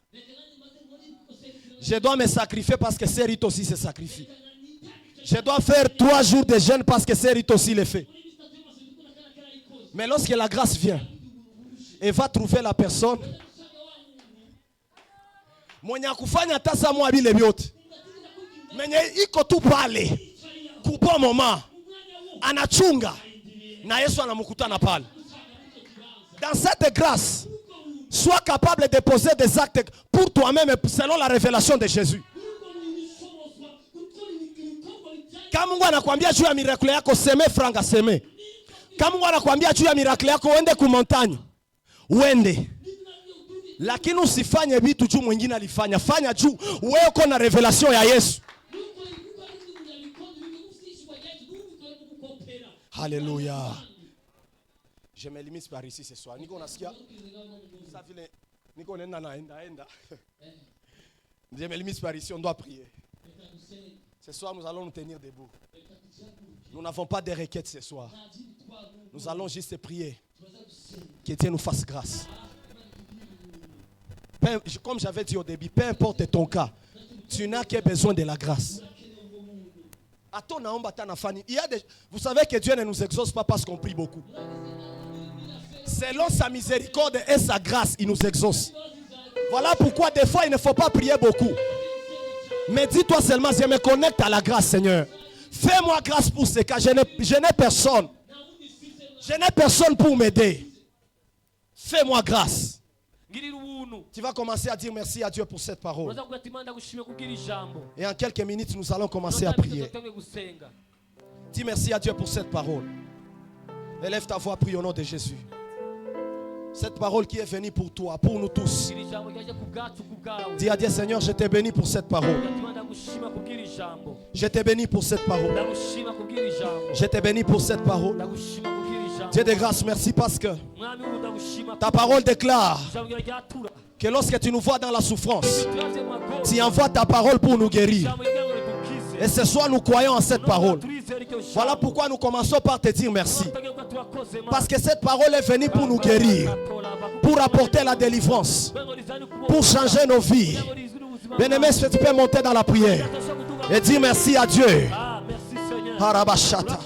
Je dois me sacrifier parce que Sérit aussi se sacrifie. Je dois faire 3 jours de jeûne parce que Sérit aussi le fait. Mais lorsque la grâce vient, elle va trouver la personne. Mwenye kufanya tasa mwa bile byote. Mwenye iko tu pale. Kupo moment. Anachunga. Na Yesu anamukutana pale. Dans cette grâce, sois capable de poser des actes pour toi-même selon la révélation de Jésus. Kama Mungu anakuambia juu ya miracle yako seme franga seme. Kama Mungu anakuambia juu ya miracle yako uende ku montagne, uende. Lakini usifanye vitu juu mwingine alifanya. Fanya juu wewe uko na revelation ya Yesu. Alléluia. Je me limite par ici ce soir. Niko nasikia ça vile niko nenda naenda. Je me limite par ici, on doit prier. Ce soir nous allons nous tenir debout. Nous n'avons pas de requêtes ce soir. Nous allons juste prier. Que Dieu nous fasse grâce. Comme j'avais dit au début, peu importe ton cas, tu n'as que besoin de la grâce. Vous savez que Dieu ne nous exauce pas parce qu'on prie beaucoup. Selon sa miséricorde et sa grâce, il nous exauce. Voilà pourquoi des fois il ne faut pas prier beaucoup. Mais dis-toi seulement, je me connecte à la grâce, Seigneur. Fais-moi grâce pour ce cas. Je n'ai personne. Je n'ai personne pour m'aider. Fais-moi grâce. Tu vas commencer à dire merci à Dieu pour cette parole. Et en quelques minutes, nous allons commencer à prier. Dis merci à Dieu pour cette parole. Élève ta voix, prie au nom de Jésus. Cette parole qui est venue pour toi, pour nous tous. Dis à Dieu, Seigneur, je t'ai béni pour cette parole. Je t'ai béni pour cette parole. Je t'ai béni pour cette parole. Dieu de grâce, merci parce que ta parole déclare que lorsque tu nous vois dans la souffrance, tu envoies ta parole pour nous guérir. Et ce soir, nous croyons en cette parole. Voilà pourquoi nous commençons par te dire merci. Parce que cette parole est venue pour nous guérir, pour apporter la délivrance, pour changer nos vies. Bien-aimé, si tu peux monter dans la prière et dire merci à Dieu. Harabashata.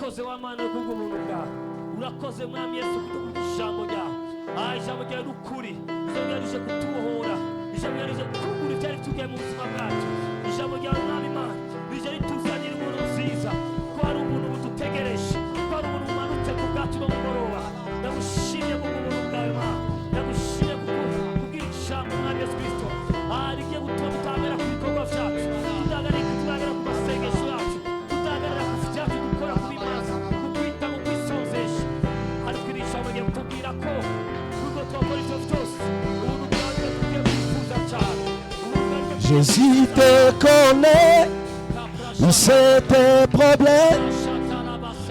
Jésus te connaît, il sait tes problèmes,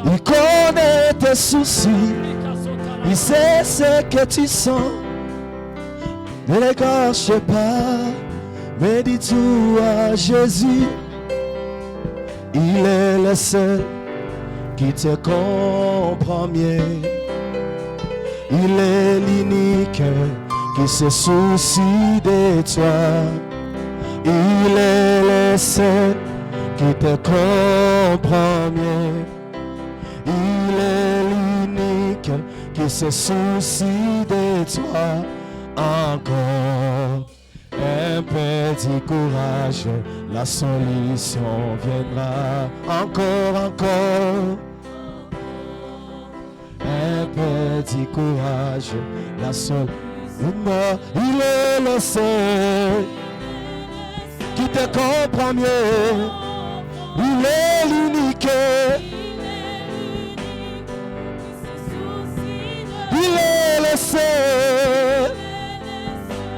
Il connaît tes soucis. Il sait ce que tu sens. Ne les cache pas, mais dis tout à Jésus. Il est le seul qui te comprend mieux. Il est l'unique qui se soucie de toi. Il est le seul qui te comprend mieux. Il est l'unique qui se soucie de toi. Encore un petit courage, la solution viendra. Encore un petit courage, la solution. Il est le seul qui te comprend mieux. Il est l'unique. Il est le seul.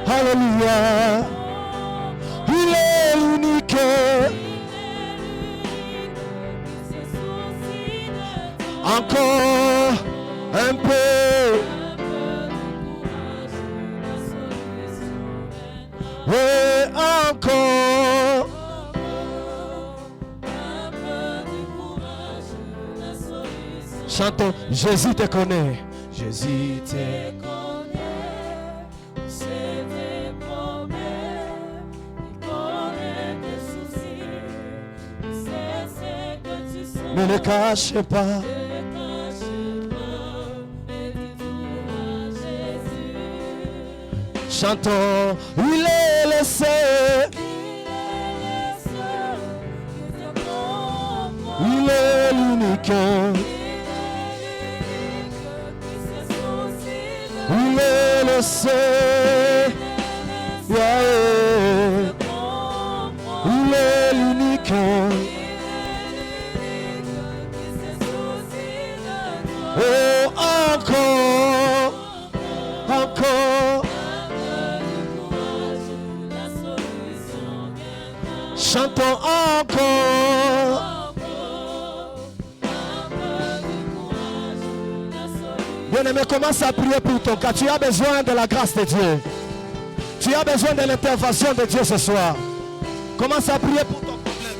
Alléluia. Il est l'unique. Encore un peu. Et encore. Chantons, Jésus te connaît. Jésus te connaît. C'est tes problèmes. Il connaît tes soucis. Il sait ce que tu sens. Ne le cache pas. Chantons, il est le seul. Il est l'unique. Il est le seul. Yeah. Il est l'unique. Oh, encore. Encore. Chantons encore. Bien-aimé, commence à prier pour ton cas. Tu as besoin de la grâce de Dieu. Tu as besoin de l'intervention de Dieu ce soir. Commence à prier pour ton problème.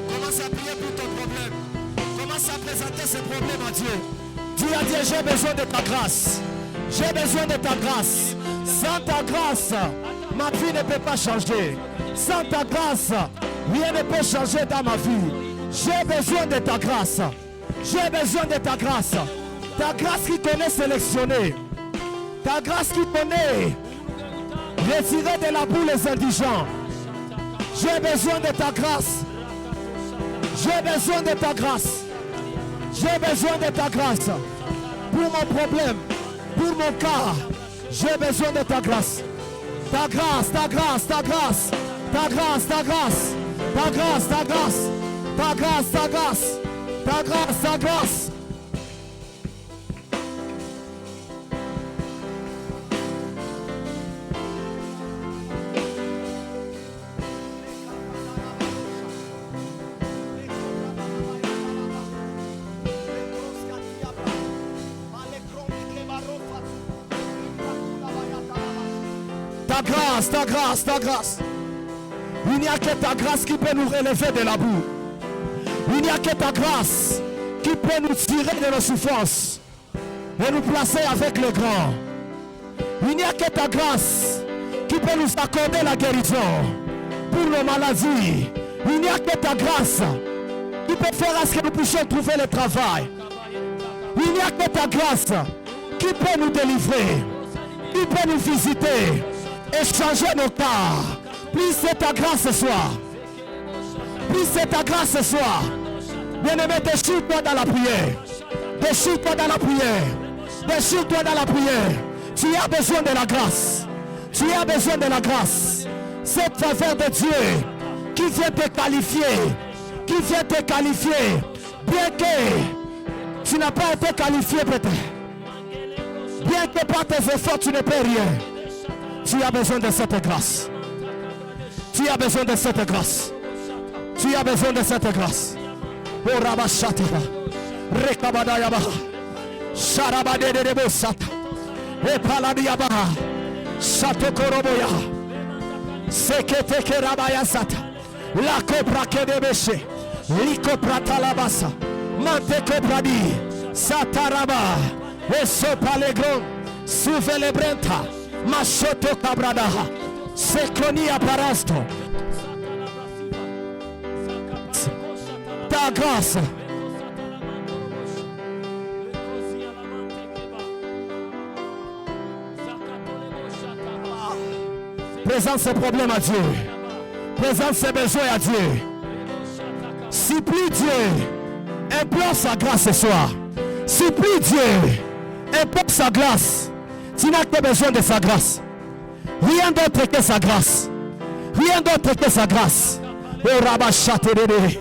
Commence à prier pour ton problème. Commence à présenter ce problème à Dieu. Dis à Dieu, j'ai besoin de ta grâce. J'ai besoin de ta grâce. Sans ta grâce, ma vie ne peut pas changer. Sans ta grâce, rien ne peut changer dans ma vie. J'ai besoin de ta grâce. J'ai besoin de ta grâce. Ta grâce qui connaît sélectionner. Ta grâce qui connaît retirer de la boue les indigents. J'ai besoin de ta grâce. J'ai besoin de ta grâce. J'ai besoin de ta grâce. Pour mon problème, pour mon cas, j'ai besoin de ta grâce. Ta grâce, ta grâce, ta grâce. Ta grâce, ta grâce. Ta grâce, ta grâce. Ta grâce, ta grâce. Ta grâce, ta grâce. Ta grâce, ta grâce, ta grâce. Il n'y a que ta grâce qui peut nous relever de la boue. Il n'y a que ta grâce qui peut nous tirer de nos souffrances et nous placer avec les grands. Il n'y a que ta grâce qui peut nous accorder la guérison pour nos maladies. Il n'y a que ta grâce qui peut faire à ce que nous puissions trouver le travail. Il n'y a que ta grâce qui peut nous délivrer, qui peut nous visiter et changer nos cas. Plus c'est ta grâce ce soir. Plus c'est ta grâce ce soir. Bien-aimé, déchire-toi dans la prière. Déchire-toi dans la prière. Déchire-toi dans la prière. Tu as besoin de la grâce. Tu as besoin de la grâce. Cette faveur de Dieu qui vient te qualifier. Qui vient te qualifier. Bien que tu n'as pas été qualifié peut-être. Bien que par tes efforts tu ne peux rien. Tu as besoin de cette grâce. Tu as besoin de cette grâce. Tu as besoin de cette grâce. Oh Rabashatira. Rekabadayaba. Sharabadedebosata. Epaladiaba. Satokoroboya. Seketeke rabaya sata. La cobra kedebeshe. Liko pratalabasa. Manteke bradi. Sataraba. Esopalegron. Suvelebrenta. Mashoto kabradaha. Sekonia parasto. Ta grâce. Présente ses problèmes à Dieu. Présente ses besoins à Dieu. Supplie Dieu. Implore sa grâce ce soir. Supplie Dieu. Implore sa grâce. Tu n'as que besoin de sa grâce. Rien d'autre que sa grâce. Rien d'autre que sa grâce. Oh Rabachatéré.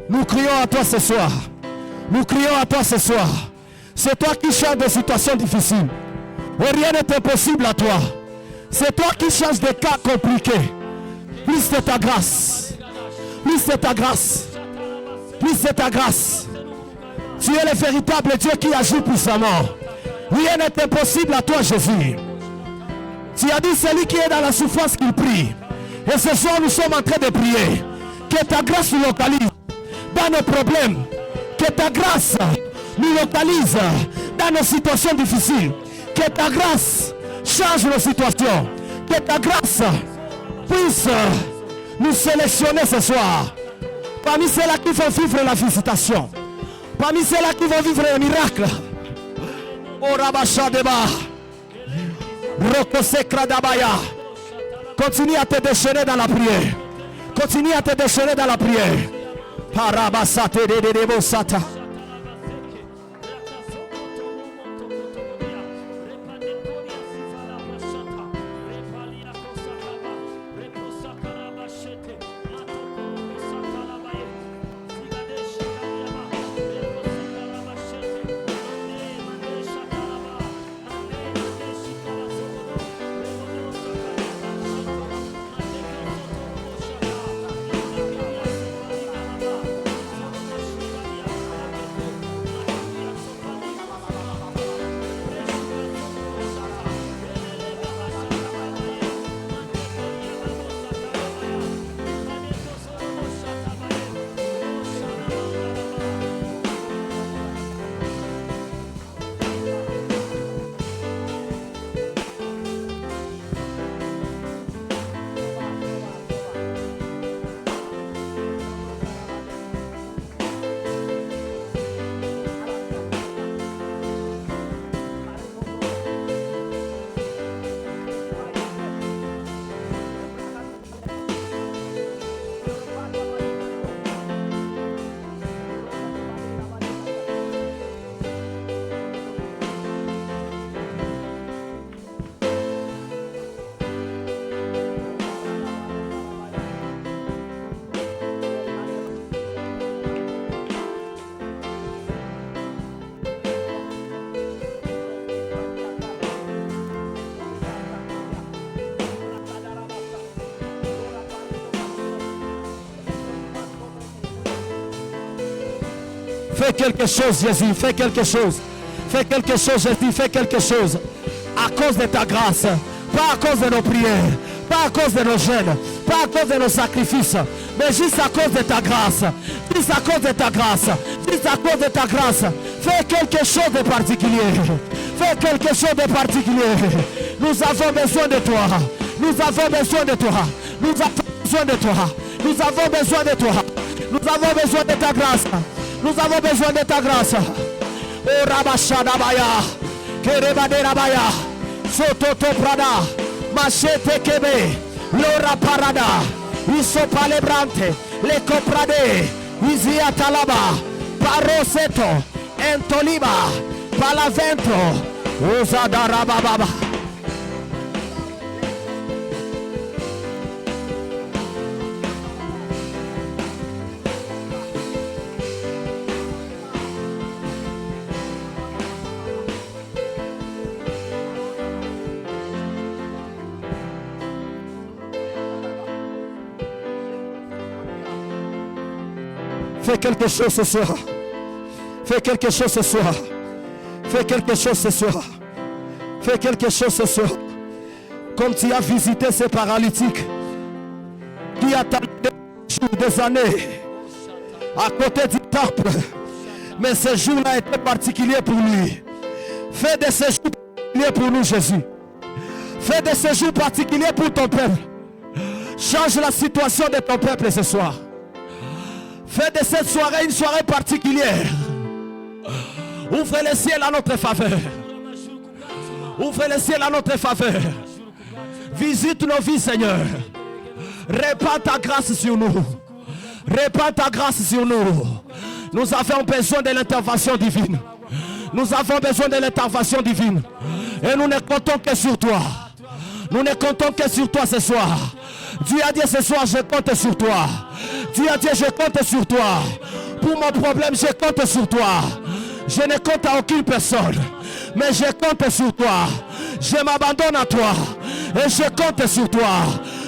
Nous crions à toi ce soir. Nous crions à toi ce soir. C'est toi qui changes des situations difficiles. Et rien n'est impossible à toi. C'est toi qui changes des cas compliqués. Plus de ta grâce. Plus de ta grâce. Plus de ta grâce. Tu es le véritable Dieu qui agit puissamment. Rien n'est impossible à toi, Jésus. Tu as dit celui qui est dans la souffrance qu'il prie. Et ce soir, nous sommes en train de prier. Que ta grâce nous localise dans nos problèmes. Que ta grâce nous localise dans nos situations difficiles. Que ta grâce change nos situations. Que ta grâce puisse nous sélectionner ce soir. Parmi ceux-là qui vont vivre la visitation. Parmi ceux-là qui vont vivre le miracle. Oh Rabacha Deba. Rokosekra Dabaya. Continue à te déchaîner dans la prière. Continue à te déchaîner dans la prière. Parabasate de Debosata. Fais quelque chose, Jésus, fais quelque chose. Fais quelque chose, Jésus, fais quelque chose. À cause de ta grâce, pas à cause de nos prières, pas à cause de nos jeûnes, pas à cause de nos sacrifices, mais juste à cause de ta grâce. Juste à cause de ta grâce. Juste à cause de ta grâce. Fais quelque chose de particulier. Fais quelque chose de particulier. Nous avons besoin de toi. Nous avons besoin de toi. Nous avons besoin de toi. Nous avons besoin de toi. Nous avons besoin de ta grâce. Nous avons besoin de ta grâce. Oh Rabashadabaya. Kerebade Rabaya. Sototo Prada. Machete Kebe. Lora Parada. Isopalebrante. Le Coprade. Izia Talaba. Paroseto. Entoliba. Palavento. Uzadarababa. Fais quelque chose ce soir. Fais quelque chose ce soir. Fais quelque chose ce soir. Fais quelque chose ce soir. Comme tu as visité ces paralytiques qui attendaient des années à côté du temple. Mais ce jour-là était particulier pour lui. Fais de ce jour particulier pour nous, Jésus. Fais de ce jour particulier pour ton peuple. Change la situation de ton peuple ce soir. Fais de cette soirée une soirée particulière. Ouvre le ciel à notre faveur. Ouvre le ciel à notre faveur. Visite nos vies, Seigneur. Répands ta grâce sur nous. Répands ta grâce sur nous. Nous avons besoin de l'intervention divine. Nous avons besoin de l'intervention divine. Et nous ne comptons que sur toi. Nous ne comptons que sur toi ce soir. Dieu a dit ce soir, je compte sur toi. Dieu a dit, je compte sur toi. Pour mon problème, je compte sur toi. Je ne compte à aucune personne. Mais je compte sur toi. Je m'abandonne à toi. Et je compte sur toi.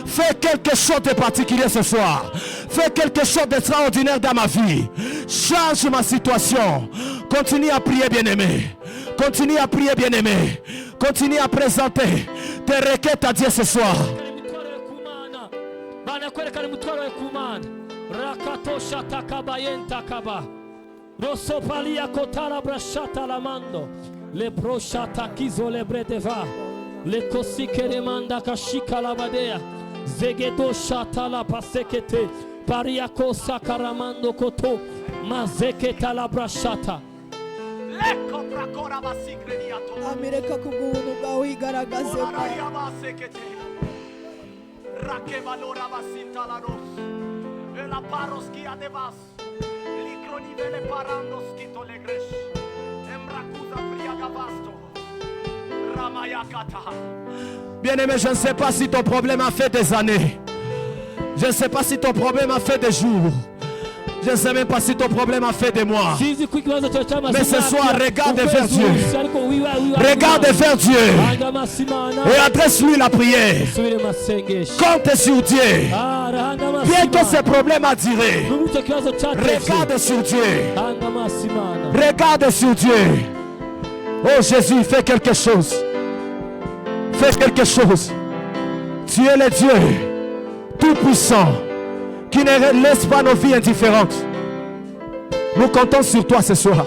Fais quelque chose de particulier ce soir. Fais quelque chose d'extraordinaire dans ma vie. Change ma situation. Continue à prier, bien-aimé. Continue à prier, bien-aimé. Continue à présenter tes requêtes à Dieu ce soir. Le brochata kizo le bredeva le kosike remanda kashika la badea zegedo shata la pasekete pariako sakaramando koto mazeketa la brashata Lecco prakora basikreniato. Amireka kugunu bawi garagaze. Oraria basekete. Rakeva lora basinta la ros. E la paros kia devas. Likronive le parandos kito le gresh. Bien-aimé, je ne sais pas si ton problème a fait des années. Je ne sais pas si ton problème a fait des jours. Je ne sais même pas si ton problème a fait des mois. Mais ce soir, regarde vers Dieu. Regarde vers Dieu. Et adresse-lui la prière. Compte sur Dieu. Bientôt ce problème a duré. Regarde sur Dieu. Regarde sur Dieu. Oh Jésus, fais quelque chose. Fais quelque chose. Tu es le Dieu tout-puissant qui ne laisse pas nos vies indifférentes. Nous comptons sur toi ce soir.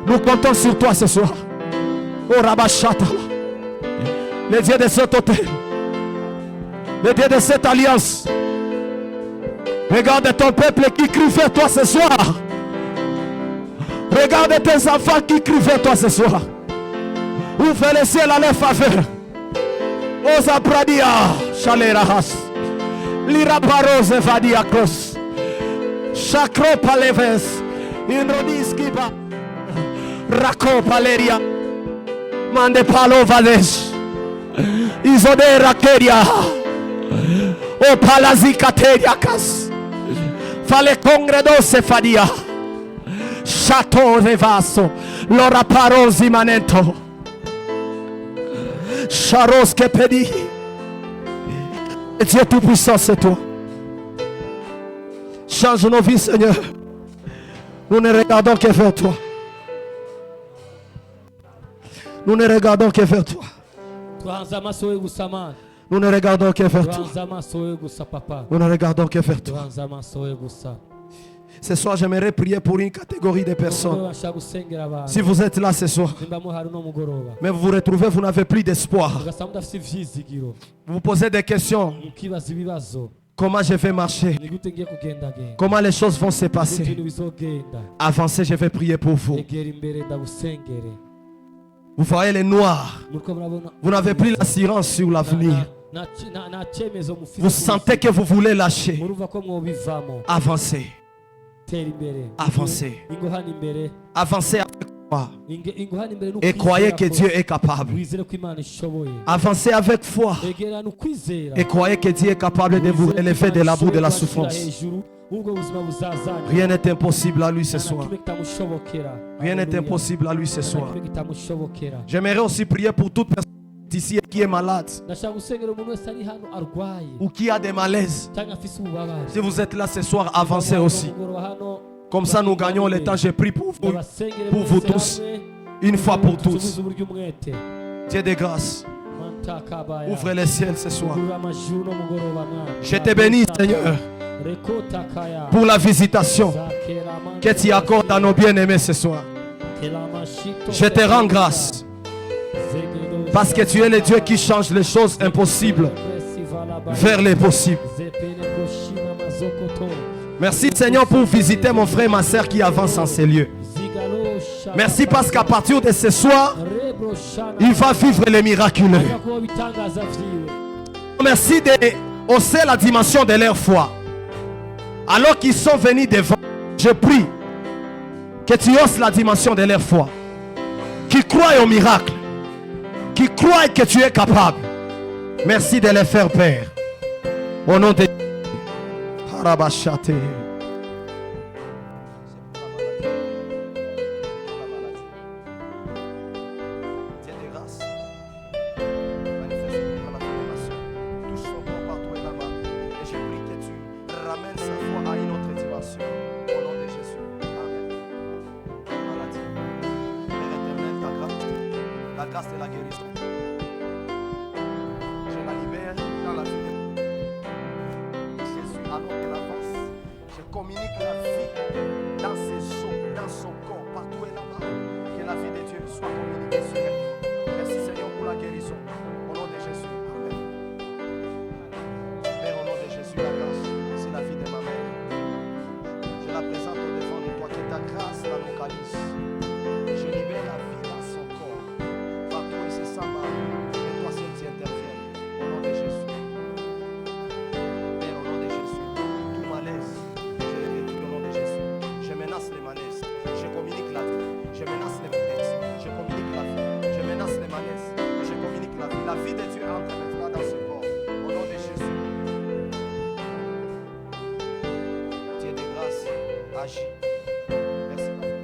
Nous comptons sur toi ce soir. Oh Rabashata, le Dieu de cet hôtel, le Dieu de cette alliance. Regarde ton peuple qui crie vers toi ce soir. Regarde tes enfants qui crient vers toi ce soir. Ouvre le ciel à leur faveur. Osa pradia, chalerahas. Lira paros evadiakos. Chakro paleves. Inrodiskiba. Rako paleria. Mande palo vades. Isodera keria. O palazikateriakas. Fale congredo fadia. Chateau de vaso, l'ora parosi manento, charos que pedi. Dieu tout-puissant, c'est toi. Change nos vies, Seigneur. Nous ne regardons que vers toi. Nous ne regardons que vers toi. Nous ne regardons que vers toi. Nous ne regardons que vers toi. Ce soir, j'aimerais prier pour une catégorie de personnes. Si vous êtes là ce soir, mais vous vous retrouvez, vous n'avez plus d'espoir. Vous vous posez des questions. Comment je vais marcher? Comment les choses vont se passer? Avancez, je vais prier pour vous. Vous voyez les noirs. Vous n'avez plus l'assurance sur l'avenir. Vous sentez que vous voulez lâcher. Avancez. Avancez. Avancez avec foi. Et croyez que Dieu est capable. Avancez avec foi. Et croyez que Dieu est capable de vous élever de la boue de la souffrance. Rien n'est impossible à lui ce soir. Rien n'est impossible à lui ce soir. J'aimerais aussi prier pour toute personne ici et qui est malade ndashaka gusengera umuntu wese ari hano arwaye ou qui a des malaises. cyangwa afise ububabare. Si vous êtes là ce soir, avancez aussi. Comme ça, nous gagnons le temps. J'ai pris pour vous tous, une fois pour tous. Dieu de grâce, ouvre les ciels ce soir. Je te bénis, Seigneur, pour la visitation que tu accordes à nos bien-aimés ce soir. Je te rends grâce parce que tu es le Dieu qui change les choses impossibles vers les possibles. Merci Seigneur pour visiter mon frère et ma soeur qui avancent en ces lieux. Merci parce qu'à partir de ce soir, il va vivre les miraculeux. Merci de hausser la dimension de leur foi. Alors qu'ils sont venus devant, je prie que tu hausses la dimension de leur foi. Qui croient au miracle. Qui croient que tu es capable. Merci de les faire, Père. Au nom de Harabashate. La grâce de la guérison. Je la libère dans la vie de Jésus. Alors qu'elle avance, je communique la vie dans ses os, dans son corps, partout et là-bas. Que la vie de Dieu soit communiquée sur elle. Merci Seigneur pour la guérison. Au nom de Jésus. Amen. Père, au nom de Jésus, la grâce, c'est la vie de ma mère. Je la présente au devant de toi. Que ta grâce la localise. Je libère la vie dans son corps. Partout et c'est ça, et toi seul tu interviens. Au nom de Jésus. Père, au nom de Jésus. Tout malaise, je le réduis au nom de Jésus. Je menace les malaises. Je communique la vie. Je menace les malaises. Je communique la vie. Je menace les malaises. Je communique la vie. La vie de Dieu entre maintenant dans ce corps. Au nom de Jésus. Dieu de grâce, agis. Merci, Papa.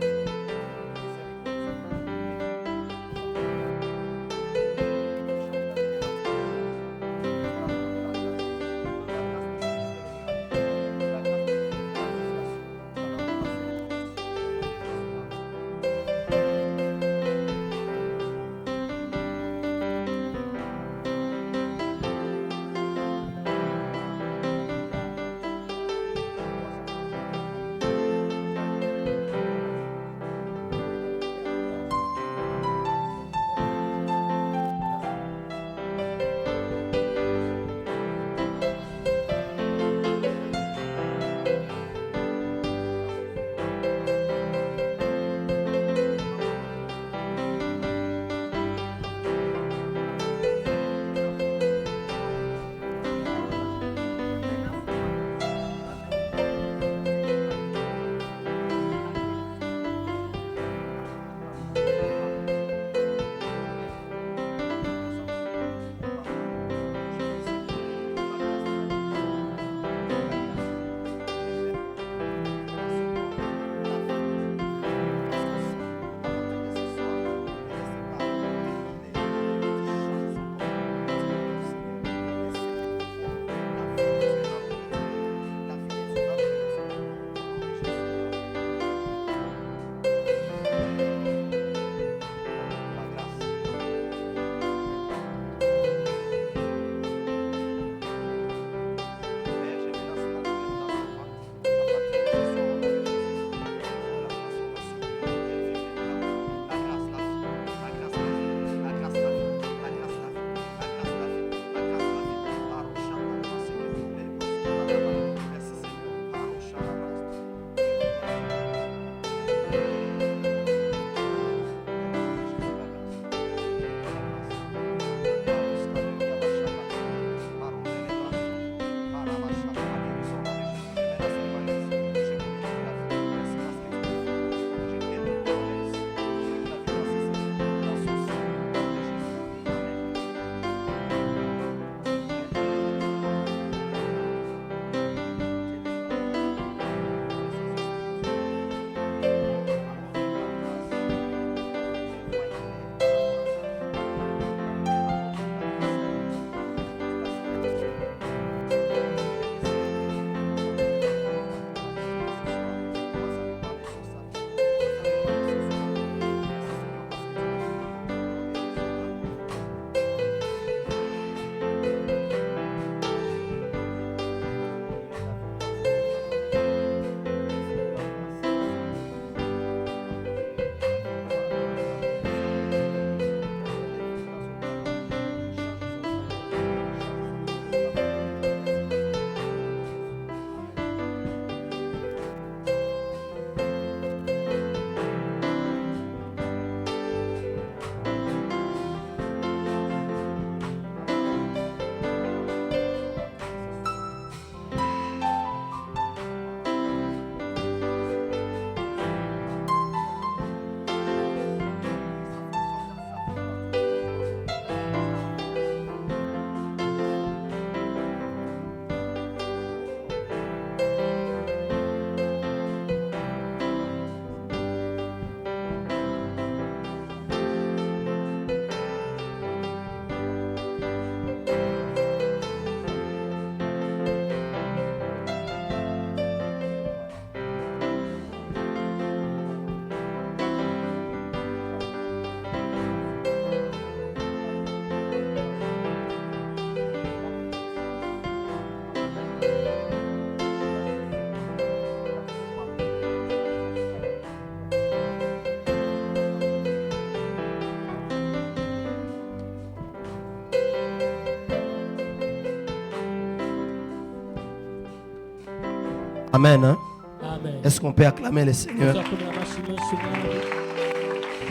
Amen. Hein? Amen. Est-ce qu'on peut acclamer le Seigneur? Tuzakomera amashyi menshi umwami.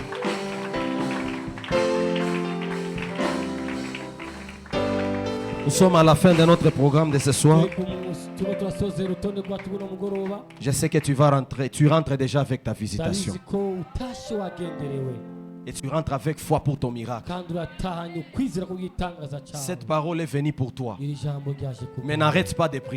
Nous sommes à la fin de notre programme de ce soir. Turimo turasozera urutonde rwacu buno mugoroba. Je sais que tu vas rentrer. Tu rentres déjà avec ta visitation. Ndabizi ko utashe wagenderewe Et tu rentres avec foi pour ton miracle. kandi uratahanye ukwizera kubw'igitangaza cyawe. Cette parole est venue pour toi. Iri jambo ryaje ku Mais n'arrête pas de prier.